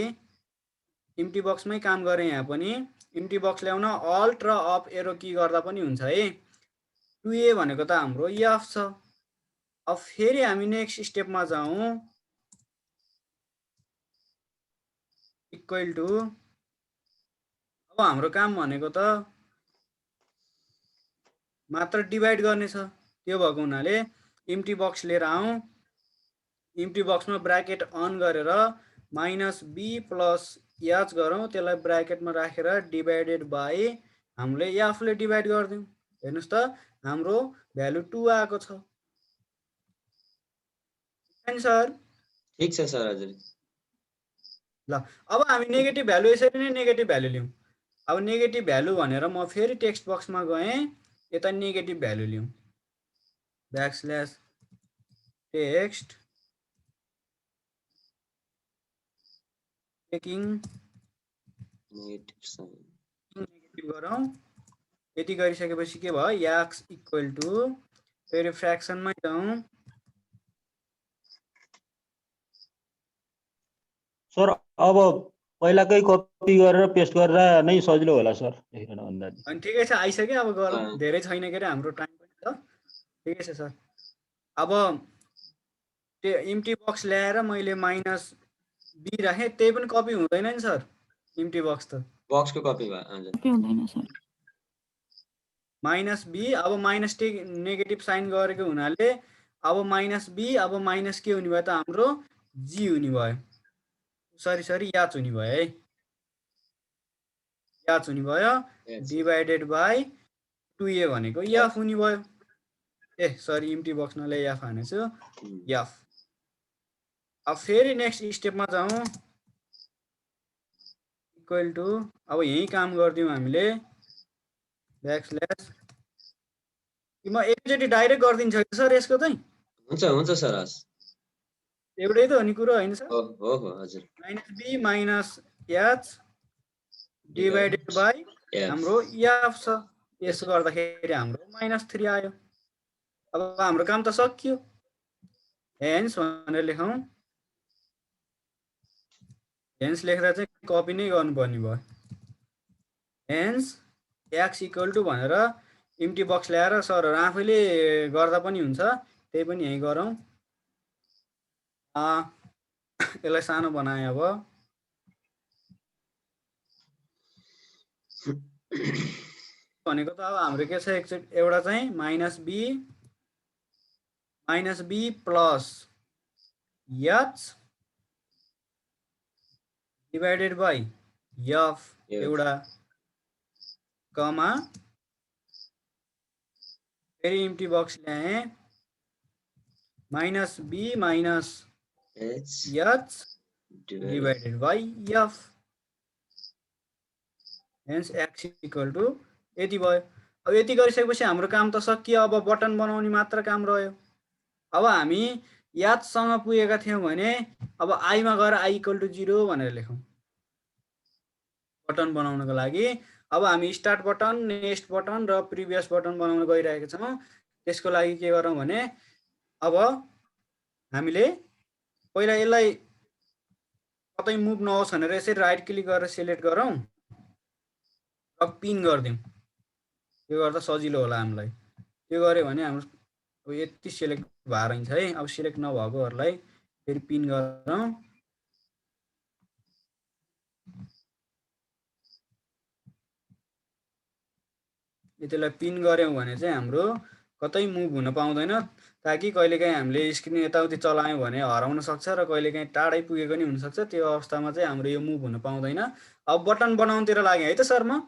इम्प्टी बक्समै काम गरेँ यहाँ पनि इम्प्टी बक्स ल्याउन अल्ट र अप एरो की गर्दा पनि हुन्छ है 2a भनेको त हाम्रो एफ छ अब फेरि हामी नेक्स्ट स्टेपमा जाउँ इक्वल टु अब हाम्रो काम भनेको त मात्र डिभाइड गर्ने छ त्यो भएको हुनाले इम्प्टी बक्स लिएर आउँ इम्प्टी बक्समा ब्र्याकेट अन गरेर माइनस बी प्लस एच गरौँ त्यसलाई ब्र्याकेटमा राखेर डिभाइडेड बाई हामीले एफले डिभाइड गरिदिउँ हेर्नुहोस् त हाम्रो भ्यालु 2 आएको छ सर
ठिक छ सर हजुर
ल अब हामी नेगेटिभ भ्यालु यसरी नै नेगेटिभ भ्यालु लियौँ अब नेगेटिभ भ्यालु भनेर म फेरि टेक्स्ट बक्समा गएँ यता नेगेटिभ भ्यालु लियौँ ब्याकस्ल्यास टेक्स्ट टेकिङ नेगेटिभ गरौँ यति गरिसकेपछि के भयो एक्स इक्वल टु फेरि फ्र्याक्सनमै जाउँ
सर अब पहिलाकै कपी गरेर पेस्ट गरेर नै सजिलो होला सर अन्दाज
अनि ठिकै छ आइसक्यो अब गरौँ धेरै छैन के अरे हाम्रो टाइम पनि छ ठिकै छ सर अब त्यो इम्प्टी बक्स ल्याएर मैले माइनस बी राखेँ त्यही पनि कपी हुँदैन नि सर इम्प्टी बक्स त
बक्सको कपी भयो हजुर
हुँदैन सर
माइनस बी अब माइनस नेगेटिभ साइन गरेको हुनाले अब माइनस बी अब माइनस के हुने भयो त हाम्रो जी हुने भयो सरी याच हुने भयो है याच हुने भयो डिभाइडेड बाई 2a भनेको एफ हुने भयो ए सरी इम्प्टी बक्स नले एफ हानेछु एफ अब फेरि नेक्स्ट स्टेपमा जाउँ इक्वल टु अब यही काम गरिदिउँ हामीले ब्याकस्ल्यास म एकचोटि डाइरेक्ट गरिदिन्छ सर यसको चाहिँ
हुन्छ सर हस्
एउटै त हो नि कुरो होइन सर
हो हजुर
minus B minus H divided by हाम्रो एफ छ यसो गर्दाखेरि हाम्रो -3 आयो अब हाम्रो काम त सकियो हेन्स भनेर लेखौँ हेन्स लेख्दा चाहिँ कपी नै गर्नुपर्ने भयो हेन्स एक्स इक्वल टु भनेर इम्प्टी बक्स ल्याएर सरहरू आफैले गर्दा पनि हुन्छ त्यही पनि यहीँ गरौँ यसलाई सानो बनाएँ अब भनेको त अब हाम्रो के छ एउटा चाहिँ minus B plus H divided by F एउटा कमा फेरि इम्प्टी बक्स ल्याएँ minus B minus H divided by F hence X equal to यति भयो अब यति गरिसकेपछि हाम्रो काम त सकियो अब बटन बनाउने मात्र काम रह्यो अब हामी यादसँग पुगेका थियौँ भने अब आईमा गएर आई इक्वल टु 0 भनेर लेखौँ बटन बनाउनको लागि अब हामी स्टार्ट बटन नेक्स्ट बटन र प्रिभियस बटन बनाउन गइरहेका छौँ त्यसको लागि के गरौँ भने अब हामीले पहिला यसलाई कतै मुभ नहोस् भनेर यसरी राइट क्लिक गरेर सिलेक्ट गरौँ र पिन गरिदिउँ। त्यो गर्दा सजिलो होला हामीलाई। त्यो गऱ्यो भने हाम्रो अब यति सिलेक्ट भएर हुन्छ है। अब सिलेक्ट नभएकोहरूलाई फेरि पिन गरौँ। यतिलाई पिन गऱ्यौँ भने चाहिँ हाम्रो कतै मुभ हुन पाउँदैन, ताकि कहिलेकाहीँ हामीले स्क्रिन यताउति चलायौँ भने हराउन सक्छ र कहिलेकाहीँ टाढै पुगेको नि हुनसक्छ। त्यो अवस्थामा चाहिँ हाम्रो यो मुभ हुन पाउँदैन। अब बटन बनाउनुतिर लाग्यो है त सर म।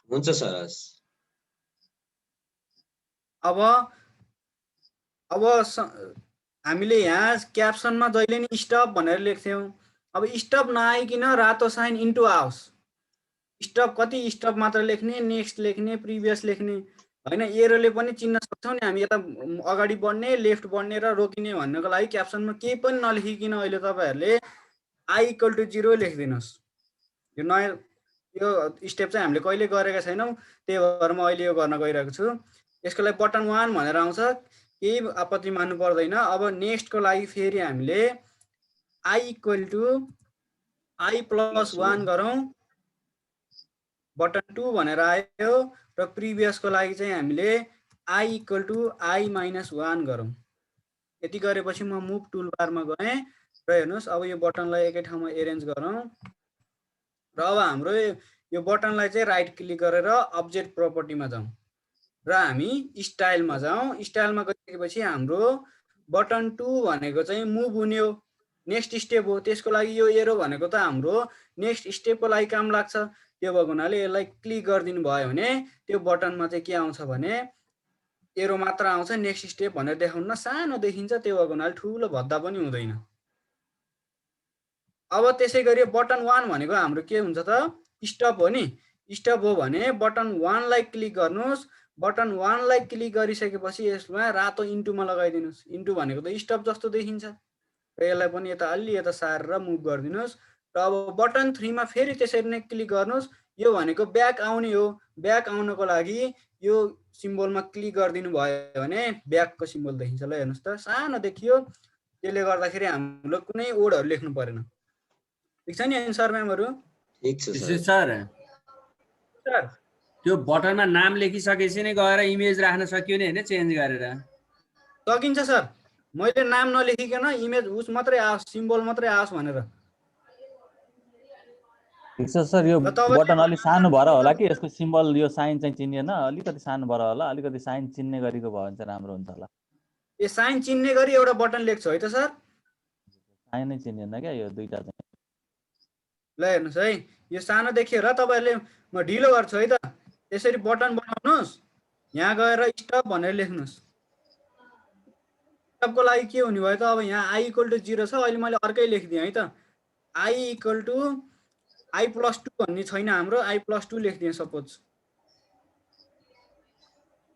हुन्छ सर हस्।
अब हामीले यहाँ क्याप्सनमा जहिले नि स्टप भनेर लेख्थ्यौँ। अब स्टप नआइकन रातो साइन इन्टु आओस्। स्टप कति स्टप मात्र लेख्ने, नेक्स्ट लेख्ने, प्रिभियस लेख्ने होइन। एरोले पनि चिन्न सक्छौँ नि हामी यता अगाडि बढ्ने, लेफ्ट बढ्ने र रोकिने भन्नको लागि क्याप्सनमा केही पनि नलेखिकन अहिले तपाईँहरूले I = 0 लेखिदिनुहोस्। यो नयाँ यो स्टेप चाहिँ हामीले कहिले गरेका छैनौँ, त्यही भएर म अहिले यो गर्न गइरहेको छु। यसको लागि बटन 1 भनेर आउँछ, केही आपत्ति मान्नु पर्दैन। अब नेक्स्टको लागि फेरि हामीले I = I+1 गरौँ। बटन 2 भनेर आयो र प्रिभियसको लागि चाहिँ हामीले I = I-1 गरौँ। यति गरेपछि म मुभ टुल बारमा गएँ र हेर्नुहोस् अब यो बटनलाई एकै ठाउँमा एरेन्ज गरौँ र अब हाम्रो यो बटनलाई चाहिँ राइट क्लिक गरेर अब्जेक्ट प्रपर्टीमा जाउँ र हामी स्टाइलमा जाउँ। स्टाइलमा गइसकेपछि हाम्रो बटन 2 भनेको चाहिँ मुभ हुने हो, नेक्स्ट स्टेप हो। त्यसको लागि यो एरो भनेको त हाम्रो नेक्स्ट स्टेपको लागि काम लाग्छ। त्यो भएको हुनाले यसलाई क्लिक गरिदिनु भयो भने त्यो बटनमा चाहिँ के आउँछ भने एरो मात्र आउँछ, नेक्स्ट स्टेप भनेर देखाउन सानो देखिन्छ। त्यो भएको हुनाले ठुलो भद्दा पनि हुँदैन। अब त्यसै गरी बटन 1 भनेको हाम्रो के हुन्छ त, स्टप हो नि। स्टप हो भने बटन 1 लाई क्लिक गर्नुहोस्। बटन 1 लाई क्लिक गरिसकेपछि यसमा रातो इन्टुमा लगाइदिनुहोस्। इन्टु भनेको त स्टप जस्तो देखिन्छ र यसलाई पनि यता अलि यता सारेर मुभ गरिदिनुहोस्। र अब बटन 3 मा फेरि त्यसरी नै क्लिक गर्नुहोस्। यो भनेको ब्याक आउने हो। ब्याक आउनको लागि यो सिम्बलमा क्लिक गरिदिनु भयो भने ब्याकको सिम्बल देखिन्छ। ल हेर्नुहोस् त, सानो देखियो। त्यसले गर्दाखेरि हाम्रो कुनै वर्डहरू लेख्नु परेन। ठिक छ नि सर म्यामहरू?
ठीक छ सर।
सर
सर
त्यो बटनमा नाम लेखिसकेपछि नै गएर इमेज राख्न सकियो नि होइन, चेन्ज गरेर?
सकिन्छ सर। मैले नाम नलेखिकन इमेज उस मात्रै आओस्, सिम्बल मात्रै आओस् भनेर।
ठिक छ सर, यो
र तपाईँले
बटन अलिक सानो भएर होला कि यसको सिम्बल यो साइन चाहिँ चिनिएन, अलिकति सानो भएर होला। अलिकति साइन चिन्ने गरेको भयो भने चाहिँ राम्रो हुन्छ होला।
यो साइन चिन्ने गरी एउटा बटन लेख्छु है त सर।
साइन नै चिनिएन क्या यो दुईटा चाहिँ।
ल हेर्नुहोस् है, यो सानो देखियो र तपाईँहरूले म ढिलो गर्छु है त। यसरी बटन बनाउनुहोस्, यहाँ गएर स्टप भनेर लेख्नुहोस्। स्टपको लागि के हुने भयो त, अब यहाँ I = 0 छ। अहिले मैले अर्कै लेखिदिएँ है त। I = I+2 भन्ने छैन हाम्रो, I+2 लेखिदिएँ सपोज।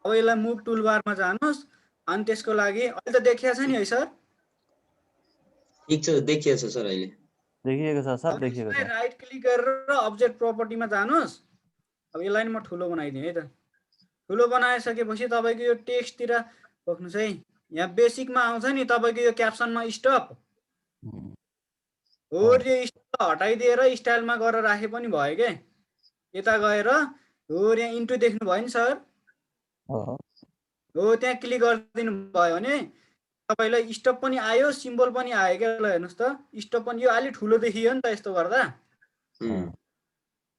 अब यसलाई मुभ टुल बारमा जानुहोस् अनि त्यसको लागि अहिले त देखिया छ नि है सर?
ठीक छ, देखिएछ सर अहिले।
देखिएको छ सर,
अब
देखिएको
यसलाई
छ।
राइट क्लिक गरेर अब्जेक्ट प्रपर्टीमा जानुहोस्। अब यसलाई नि म ठुलो बनाइदिएँ है त। ठुलो बनाइसकेपछि तपाईँको यो टेक्स्टतिर बोक्नुहोस् है। यहाँ बेसिकमा आउँछ नि तपाईँको यो क्याप्सनमा स्टप हो, यो स्टप हटाइदिएर स्टाइलमा गरेर राखे पनि भयो के। यता गएर हो यहाँ इन्टु देख्नु भयो नि सर? हो त्यहाँ क्लिक गरिदिनु भयो भने तपाईँलाई स्टप पनि आयो, सिम्बल पनि आयो क्या। ल हेर्नुहोस् त, स्टप पनि यो अलि ठुलो देखियो नि त यस्तो गर्दा।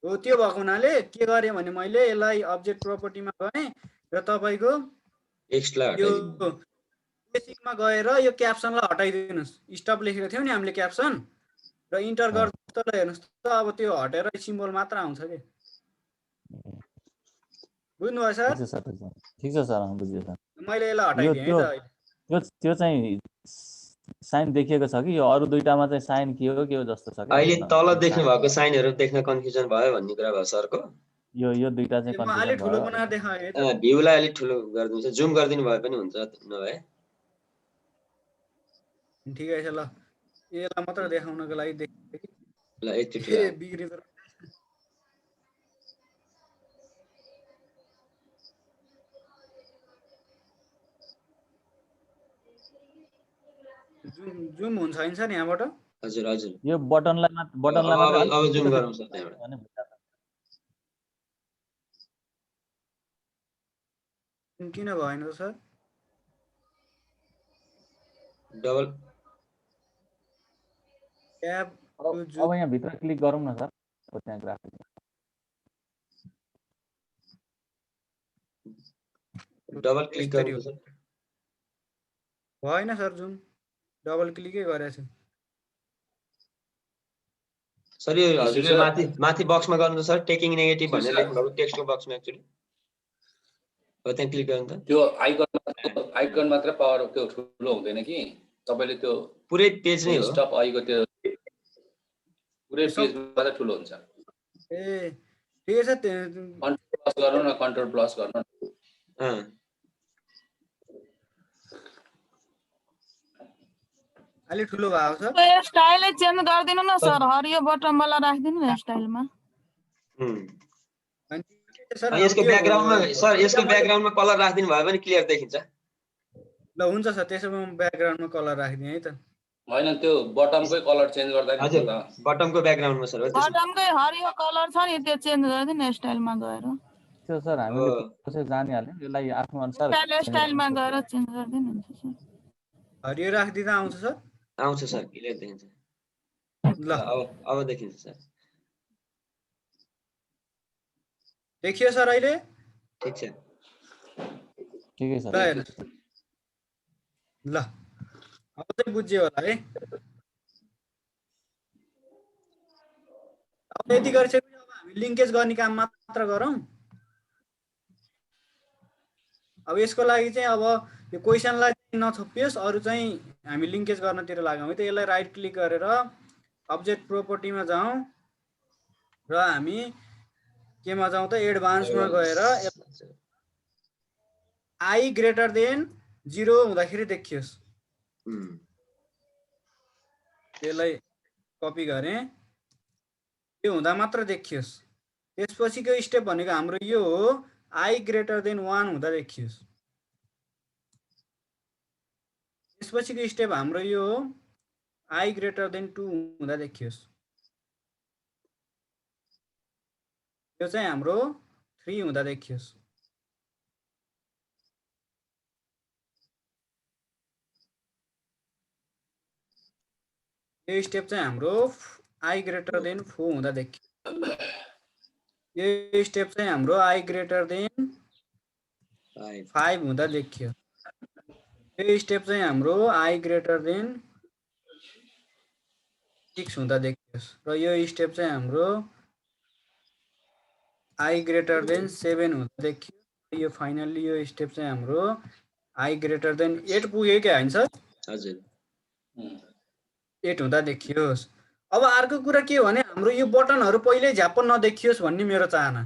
हो त्यो भएको हुनाले के गरेँ भने मैले यसलाई अब्जेक्ट प्रपर्टीमा गएँ र तपाईँको यो बेसिकमा गएर यो क्याप्सनलाई हटाइदिनुहोस्। स्टप लेखेको थियो नि हामीले क्याप्सन, र इन्टर गर्नुहोस् त। ल हेर्नुहोस् त, अब त्यो हटेर सिम्बल मात्र आउँछ कि। बुझ्नुभयो सर?
ठिक छ सर, बुझ्यो सर।
मैले यसलाई हटाइदिएँ है त।
त्यो चाहिँ साइन देखिएको छ कि यो अरू दुईटामा चाहिँ साइन के हो जस्तो छ।
अहिले तल देख्नु भएको साइनहरू देख्न कन्फ्युजन भयो भन्ने कुरा भयो सरको।
यो दुईटा चाहिँ
म अलि ठुलो बनाएर देखाएँ है त।
भ्यूलाई अलिक ठुलो गरिदिन्छ, जुम गरिदिनु भए पनि हुन्छ नभए।
ठिकै छ। ल यसलाई मात्र देखाउनको लागि देखेँ कि।
ल यति ठुलो
बिग्रिँदो रहेछ। जुम हुन्छ होइन सर यहाँबाट?
हजुर हजुर
यो बटनलाई मात्र
अब जुम गरौँ सर त्यहाँबाट
भने भित्र
किन भएन त सर?
डबल
ट्याब
अब यहाँ भित्र क्लिक गरौँ न सर त्यहाँ ग्राफिक
डबल क्लिक गर्नु सर
भएन सर जुम डबल क्लिकै गरेको छु।
सर यो हजुर यो माथि बक्समा गर्नु सर टेकिङ नेगेटिभ भनेर लेख्नु भएको टेक्स्टको बक्समा एक्चुअली हो त्यहाँ क्लिक गर्नु त
त्यो आइकन मात्र पावर त्यो ठुलो हुँदैन कि तपाईले त्यो
पुरै पेज नै हो
स्टप आइको त्यो पुरै पेज मात्र ठुलो हुन्छ।
ए ठिकै छ
कन्ट्रोल प्लस गर्नु न कन्ट्रोल प्लस गर्नु
अलि ठुलो भएको छ।
त्यो स्टाइलै चेन्ज गरिदिनु न सर हरियो बटन वाला राखिदिनु न स्टाइलमा।
यसको ब्याकग्राउन्डमा सर यसको ब्याकग्राउन्डमा कलर राखिदिनु भयो भने क्लियर देखिन्छ।
ल हुन्छ सर त्यसैमा म ब्याकग्राउन्डमा कलर राखिदिएँ है त।
हैन त्यो बटमकै कलर चेन्ज गर्दा नि
हजुर बटमको ब्याकग्राउन्डमा सर हो त्यसो
बटमकै हरियो कलर छ नि त्यो चेन्ज गरिदिनु स्टाइलमा गएर।
त्यो सर हामीले प्रोसेस जानिहाल्यौँ यसलाई आफ्नो अनुसार
स्टाइलमा गएर चेन्ज गरिदिनु हुन्छ सर।
हरियो राखिदिँदा आउँछ सर?
आउँछ सर क्लियर देखिन्छ।
ल
अब देखिन्छ सर।
देखियो सर अहिले?
ठीक छ
ठिकै छ
ल अब चाहिँ बुझ्यो होला है। अब यति गरिसकेपछि अब हामी लिङ्केज गर्ने काम मात्र गरौँ। अब यसको लागि चाहिँ अब यो क्वेसनलाई नछोपियोस् अरू चाहिँ हामी लिङ्केज गर्नतिर लागौँ है त। यसलाई राइट क्लिक गरेर अब्जेक्ट प्रोपर्टीमा जाउँ र हामी केमा जाउँ त एडभान्समा गएर आई ग्रेटर देन 0 हुँदाखेरि देखियोस्। त्यसलाई कपी गरेँ यो हुँदा मात्र देखियोस्। त्यसपछिको स्टेप भनेको हाम्रो यो हो आई ग्रेटर देन 1 हुँदा देखियोस्। त्यसपछिको स्टेप हाम्रो यो हो आई ग्रेटर देन 2 हुँदा देखियोस्। यो चाहिँ हाम्रो 3 हुँदा देखियोस्। यो स्टेप चाहिँ हाम्रो आई ग्रेटर देन 4 हुँदा देखियो। यो स्टेप चाहिँ हाम्रो आई ग्रेटर देन 5 हुँदा देखियो। यो स्टेप चाहिँ हाम्रो आई ग्रेटर देन 6 हुँदा देखियोस् र यो स्टेप चाहिँ हाम्रो आई ग्रेटर देन 7 हुँदा देखियो। यो फाइनल्ली यो स्टेप चाहिँ हाम्रो आई ग्रेटर देन 8 पुग्यो क्या होइन सर?
हजुर
8 हुँदा देखियोस्। अब अर्को कुरा के हो भने हाम्रो यो बटनहरू पहिल्यै झ्याप्प नदेखियोस् भन्ने मेरो चाहना।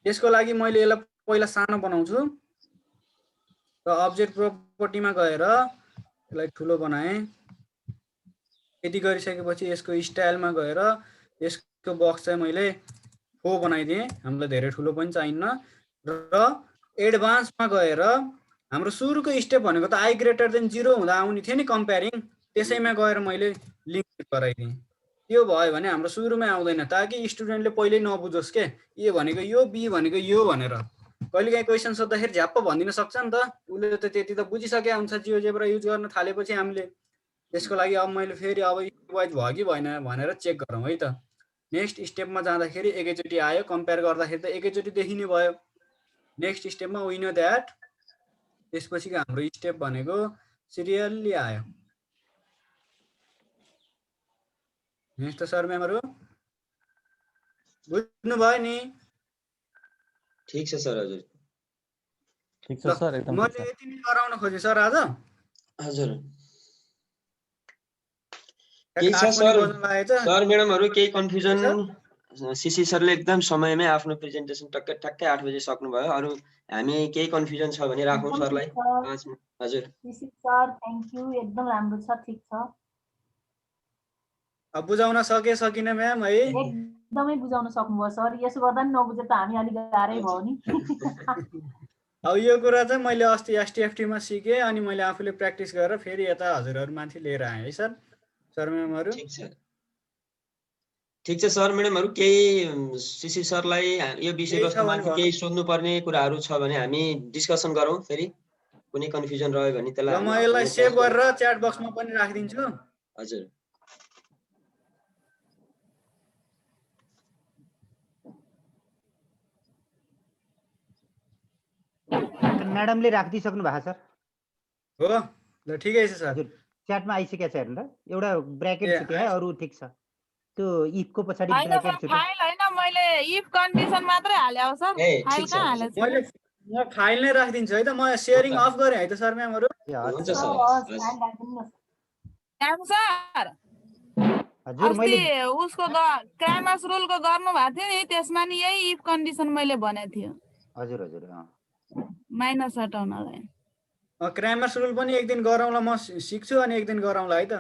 त्यसको लागि मैले यसलाई पहिला सानो बनाउँछु र अब्जेक्ट प्रोपर्टीमा गएर यसलाई ठुलो बनाएँ। यति गरिसकेपछि यसको स्टाइलमा गएर यसको बक्स चाहिँ मैले 4 बनाइदिएँ। हामीलाई धेरै ठुलो पनि चाहिन्न र एडभान्समा गएर हाम्रो सुरुको स्टेप भनेको त आई ग्रेटर देन 0 हुँदा आउने थियो नि कम्पेयरिङ। त्यसैमा गएर मैले लिङ्क गराइदिएँ। त्यो भयो भने हाम्रो सुरुमै आउँदैन ताकि स्टुडेन्टले पहिल्यै नबुझोस् के ए भनेको यो बी भनेको यो भनेर। कहिलेकाहीँ क्वेसन सोद्धाखेरि झ्याप्प भनिदिन सक्छ नि त। उसले त त्यति त बुझिसकेको हुन्छ जियोजेब्रा युज गर्न थालेपछि हामीले। त्यसको लागि अब मैले फेरि अब वाइज भयो कि भएन भनेर चेक गरौँ है त। नेक्स्ट स्टेपमा जाँदाखेरि एकैचोटि आयो कम्पेयर गर्दाखेरि त एकैचोटि देखिने भयो। नेक्स्ट स्टेपमा वी नो द्याट। त्यसपछिको हाम्रो स्टेप भनेको सिरियल्ली आयो। नेक्स्ट त सर म्यामहरु बुझ्नु भयो नि?
ठीक छ सर हजुर
ठीक छ सर एकदम
मैले यति नै गराउन खोजेँ सर आज।
हजुर केही छ सर सर म्याडमहरु केही कन्फ्युजन? सीसी सरले एकदम समयमै आफ्नो प्रेजेन्टेसन टक्कै ठ्याक्कै 8 बजे सक्नुभयो। अरु हामी केही कन्फ्युजन छ भने राखौं सरलाई 5 मिनेट। हजुर
सीसी सर थ्यांक यू एकदम राम्रो छ ठीक छ।
अब बुझाउन सकिन म्याम है?
एकदमै बुझाउन सक्नुभयो सर। यसो गर्दा नि नबुझे त हामी अलि गाह्रै भयो नि।
अब यो कुरा चाहिँ मैले अस्ति एसटिएफटीमा सिकेँ अनि मैले आफूले प्र्याक्टिस गरेर फेरि यता हजुरहरूमाथि लिएर आएँ है सर सर म्यामहरू।
ठिक छ सर म्याडमहरू, केही सिसी सरलाई यो विषयवस्तुमाथि केही सोध्नुपर्ने कुराहरू छ भने हामी डिस्कसन गरौँ। फेरि कुनै कन्फ्युजन रह्यो भने त्यसलाई
म यसलाई सेभ गरेर च्याट बक्समा पनि राखिदिन्छु।
हजुर
म्याडमले राखिदिइसक्नु भएको छ सर।
हो ल ठिकै छ सर।
हजुर च्याटमा आइसकेको छ हेर्नु त, एउटा ब्र्याकेट छुट्यो है, अरू ठिक छ। त्यो इफको पछाडि
होइन
ब्र्याकेट
सर,
छुट्यो।
फाइल होइन, मैले इफ कन्डिसन मात्रै हाले हो सर, फाइल कहाँ हालेको छु?
म फाइल नै राखिदिन्छु है त। म सेयरिङ अफ गरेँ है त सर म्यामहरू।
हुन्छ सर।
सर
हजुर मैले
अस्ति उसको क्राइमस रुलको गर्नु भएको थियो नि, त्यसमा नि यही इफ कन्डिसन मैले भनेको थियो
हजुर हजुर
माइनस हटाउनलाई।
क्राइमर्स रुल पनि एक दिन गरौँला, म सिक्छु अनि एक दिन गरौँला है त।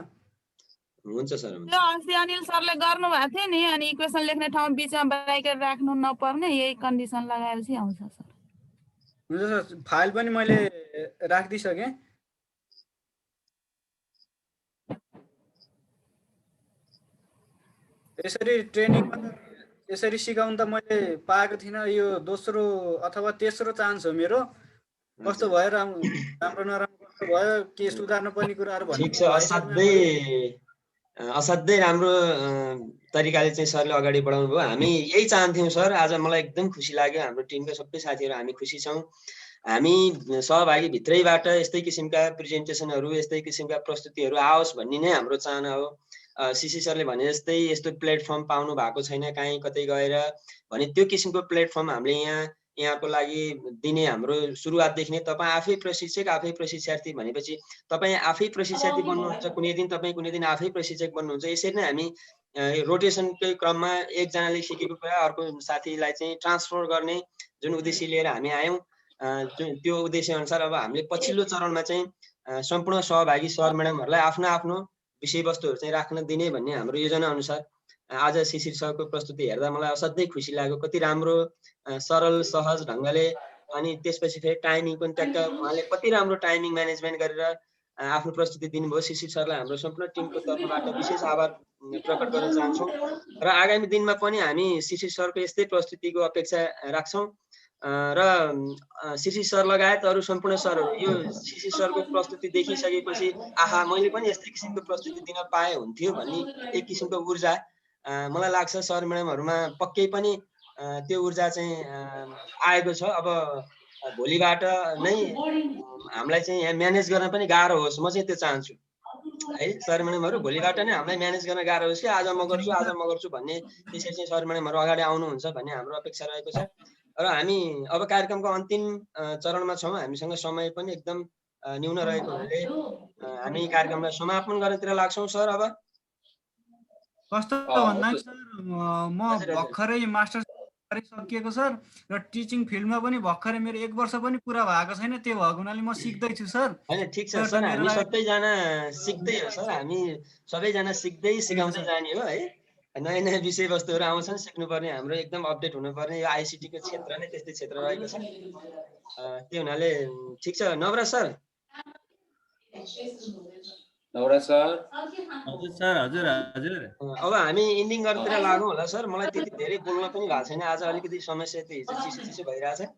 हुन्छ सर।
त्यो अस्ति अनिल सरले गर्नु भएको थियो नि, अनि इक्वेसन लेख्ने ठाउँमा बिचमा ब्राकेट राख्नु नपर्ने, यही कन्डिसन लगाएपछि आउँछ सर।
हुन्छ सर, फाइल पनि मैले राखिदिइसकेँ। यसरी ट्रेनिङमा यसरी सिकाउनु त मैले पाएको थिइनँ। यो दोस्रो अथवा तेस्रो चान्स हो मेरो। कस्तो भयो राम्रो नराम्रो भयो, के सुधार्नु पर्ने कुराहरू भन्नु।
ठिक छ, असाध्यै राम्रो तरिकाले चाहिँ सरले अगाडि बढाउनु भयो। हामी यही चाहन्थ्यौँ सर। आज मलाई एकदम खुसी लाग्यो, हाम्रो टिमको सबै साथीहरू हामी खुसी छौँ। हामी सहभागी भित्रैबाट यस्तै किसिमका प्रेजेन्टेसनहरू, यस्तै किसिमका प्रस्तुतिहरू आओस् भन्ने नै हाम्रो चाहना हो। सिसी सरले भने जस्तै यस्तो प्लेटफर्म पाउनु भएको छैन कहीँ कतै गएर भने, त्यो किसिमको प्लेटफर्म हामीले यहाँको लागि दिने हाम्रो सुरुवातदेखि नै। तपाईँ आफै प्रशिक्षक, आफै प्रशिक्षार्थी भनेपछि तपाईँ आफै प्रशिक्षार्थी बन्नुहुन्छ, कुनै दिन तपाईँ कुनै दिन आफै प्रशिक्षक बन्नुहुन्छ। यसरी नै हामी रोटेसनकै क्रममा एकजनाले सिकेको कुरा अर्को साथीलाई चाहिँ ट्रान्सफर गर्ने जुन उद्देश्य लिएर हामी आयौँ, त्यो उद्देश्य अनुसार अब हामीले पछिल्लो चरणमा चाहिँ सम्पूर्ण सहभागी सर म्याडमहरूलाई आफ्नो आफ्नो विषयवस्तुहरू चाहिँ राख्न दिने भन्ने हाम्रो योजना अनुसार आज शिशिर सरको प्रस्तुति हेर्दा मलाई असाध्यै खुसी लाग्यो। कति राम्रो सरल सहज ढङ्गले, अनि त्यसपछि फेरि टाइमिङ पनि ट्याक्क उहाँले कति राम्रो टाइमिङ म्यानेजमेन्ट गरेर आफ्नो प्रस्तुति दिनुभयो। शिशिर सरलाई हाम्रो सम्पूर्ण टिमको तर्फबाट विशेष आभार प्रकट गर्न चाहन्छौँ र आगामी दिनमा पनि हामी शिशिर सरको यस्तै प्रस्तुतिको अपेक्षा राख्छौँ। र शिशिर सर लगायत अरू सम्पूर्ण सरहरू यो शिशिर सरको प्रस्तुति देखिसकेपछि आहा मैले पनि यस्तै किसिमको प्रस्तुति दिन पाए हुन्थ्यो भन्ने एक किसिमको ऊर्जा मलाई लाग्छ सर म्याडमहरूमा पक्कै पनि त्यो ऊर्जा चाहिँ आएको छ। अब भोलिबाट नै हामीलाई चाहिँ यहाँ म्यानेज गर्न पनि गाह्रो होस्, म चाहिँ त्यो चाहन्छु है सर म्याडमहरू। भोलिबाट नै हामीलाई म्यानेज गर्न गाह्रो होस् कि आज म गर्छु भन्ने, त्यसरी चाहिँ सर म्याडमहरू अगाडि आउनुहुन्छ भन्ने हाम्रो अपेक्षा रहेको छ। र हामी अब कार्यक्रमको अन्तिम चरणमा छौँ, हामीसँग समय पनि एकदम न्यून रहेको हुनाले हामी कार्यक्रमलाई समापन गर्नेतिर लाग्छौँ। सर अब
कस्तो भन्दा सर म भर्खरै मास्टर्स सकिएको सर, र टिचिङ फिल्डमा पनि भर्खरै मेरो 1 वर्ष पनि पुरा भएको छैन। त्यो भएको हुनाले म सिक्दैछु सर।
होइन ठिक छ सर, हामी सबैजना सिक्दै हो सर, हामी सबैजना सिक्दै सिकाउँदै जाने हो है। नयाँ नयाँ विषयवस्तुहरू आउँछन्, सिक्नुपर्ने, हाम्रो एकदम अपडेट हुनुपर्ने। यो आइसिटीको क्षेत्र नै त्यस्तै क्षेत्र रहेको छ। त्यो हुनाले ठिक छ नवराज सर।
नवराज सर।
हजुर सर, हजुर हजुर।
अब हामी इन्डिङ गर्नुतिर लागौँ होला सर। मलाई त्यति धेरै बोल्न पनि भएको छैन आज, अलिकति समस्या त्यो हिजो चिसो भइरहेछ।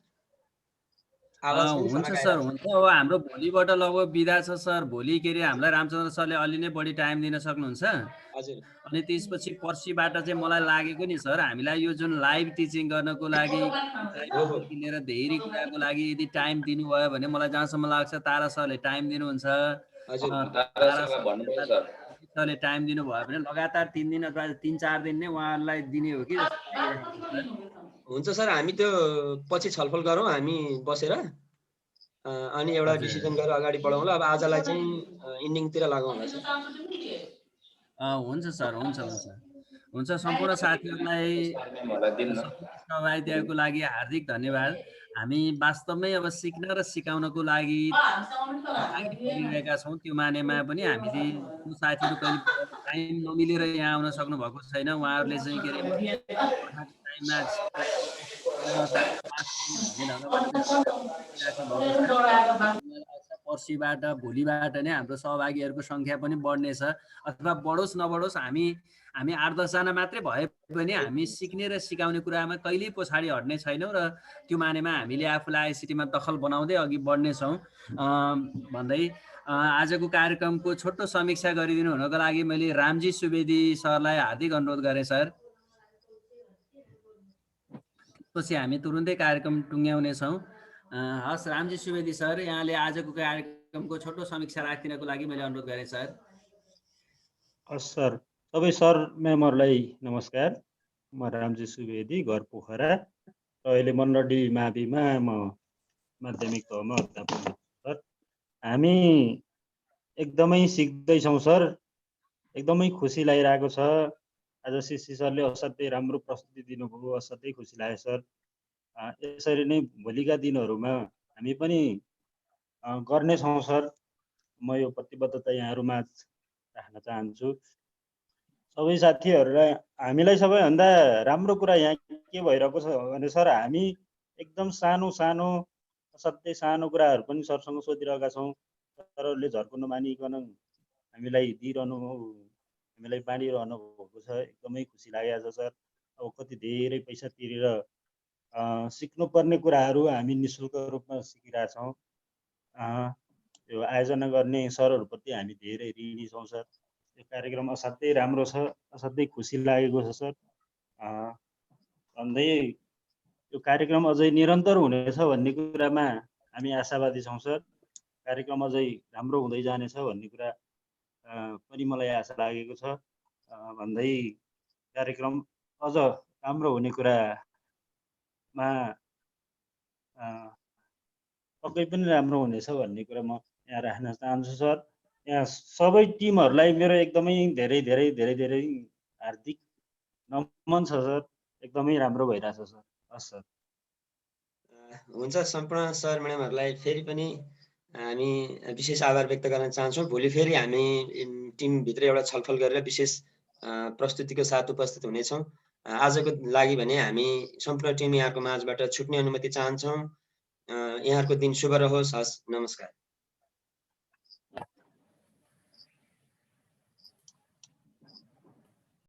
हुन्छ सर, हुन्छ। अब हाम्रो भोलिबाट लगभग बिदा छ सर। भोलि के अरे हामीलाई रामचन्द्र सरले अलि नै बढी टाइम दिन सक्नुहुन्छ।
हजुर।
अनि त्यसपछि पर्सिबाट चाहिँ मलाई लागेको नि सर, हामीलाई यो जुन लाइभ टिचिङ गर्नको लागि लिएर धेरै कुराको लागि यदि टाइम दिनुभयो भने मलाई जहाँसम्म लाग्छ तारा सरले टाइम दिनुहुन्छ। सरले टाइम दिनुभयो भने लगातार 3 दिन अथवा 3-4 दिन नै उहाँहरूलाई दिने हो कि।
हुन्छ सर, हामी त्यो पछि छलफल गरौँ हामी बसेर, अनि एउटा डिसिजन गरेर अगाडि बढाउँला। अब आजलाई चाहिँ इन्डिङतिर लागौँ होला सर।
हुन्छ सर, हुन्छ हुन्छ हुन्छ। सम्पूर्ण साथीहरूलाई सहभागिताको लागि हार्दिक धन्यवाद। हामी वास्तवमै अब सिक्न र सिकाउनको लागि गरिरहेका छौँ। त्यो मानेमा पनि हामीले जो साथीहरू कहिले टाइम नमिलेर यहाँ आउन सक्नु भएको छैन, उहाँहरूले चाहिँ के अरे टाइममा पर्सिबाट भोलिबाट नै हाम्रो सहभागीहरूको सङ्ख्या पनि बढ्नेछ अथवा बढोस् नबढोस् हामी 8-10 जना मात्रै भए पनि हामी सिक्ने र सिकाउने कुरामा कहिल्यै पछाडि हट्ने छैनौँ र त्यो मानेमा हामीले आफूलाई आइसिटीमा दखल बनाउँदै अघि बढ्नेछौँ भन्दै आजको कार्यक्रमको छोटो समीक्षा गरिदिनु हुनको लागि मैले रामजी सुवेदी सरलाई हार्दिक अनुरोध गरेँ सर। पछि हामी तुरुन्तै कार्यक्रम टुङ्ग्याउनेछौँ। हस् रामजी सुवेदी सर, यहाँले आजको कार्यक्रमको छोटो समीक्षा राखिदिनको लागि मैले अनुरोध गरेँ सर।
हस् सर, सबै सर म्यामहरूलाई नमस्कार। म रामजी सुवेदी, घर पोखरा र अहिले मनरडी माविमा म माध्यमिक तहमा अध्यापन सर। हामी एकदमै सिक्दैछौँ सर, एकदमै खुसी लागिरहेको छ। आज सिसी सरले असाध्यै राम्रो प्रस्तुति दिनुभयो, असाध्यै खुसी लाग्यो सर। यसरी नै भोलिका दिनहरूमा हामी पनि गर्नेछौँ सर। म यो प्रतिबद्धता यहाँहरूमा राख्न चाहन्छु। सबै साथीहरूलाई हामीलाई सबैभन्दा राम्रो कुरा यहाँ के भइरहेको छ भने सर, हामी एकदम सानो सानो असाध्यै सानो कुराहरू पनि सरसँग सोधिरहेका छौँ। सरहरूले झर्को नमानिकन हामीलाई दिइरहनु, हामीलाई बाँडिरहनु भएको छ। एकदमै खुसी लागेको छ सर। अब कति धेरै पैसा तिरेर सिक्नुपर्ने कुराहरू हामी निःशुल्क रूपमा सिकिरहेछौँ। यो आयोजना गर्ने सरहरूप्रति हामी धेरै ऋणी छौँ सर। यो कार्यक्रम असाध्यै राम्रो छ, असाध्यै खुसी लागेको छ सर। भन्दै यो कार्यक्रम अझै निरन्तर हुनेछ भन्ने कुरामा हामी आशावादी छौँ सर। कार्यक्रम अझै राम्रो हुँदै जानेछ भन्ने कुरा पनि मलाई आशा लागेको छ। भन्दै कार्यक्रम अझ राम्रो हुने कुरामा पक्कै पनि राम्रो हुनेछ भन्ने कुरा म यहाँ राख्न चाहन्छु सर। यहाँ सबै टिमहरूलाई मेरो एकदमै धेरै धेरै धेरै धेरै हार्दिक नमन छ सर। एकदमै राम्रो भइरहेछ सर। हस् सर।
हुन्छ, सम्पूर्ण सर म्याडमहरूलाई फेरि पनि हामी विशेष आभार व्यक्त गर्न चाहन्छौँ। भोलि फेरि हामी टिमभित्र एउटा छलफल गरेर विशेष प्रस्तुतिको साथ उपस्थित हुनेछौँ। आजको लागि भने हामी सम्पूर्ण टिम यहाँको माझबाट छुट्ने अनुमति चाहन्छौँ। यहाँहरूको दिन शुभ रहोस्। हस्, नमस्कार।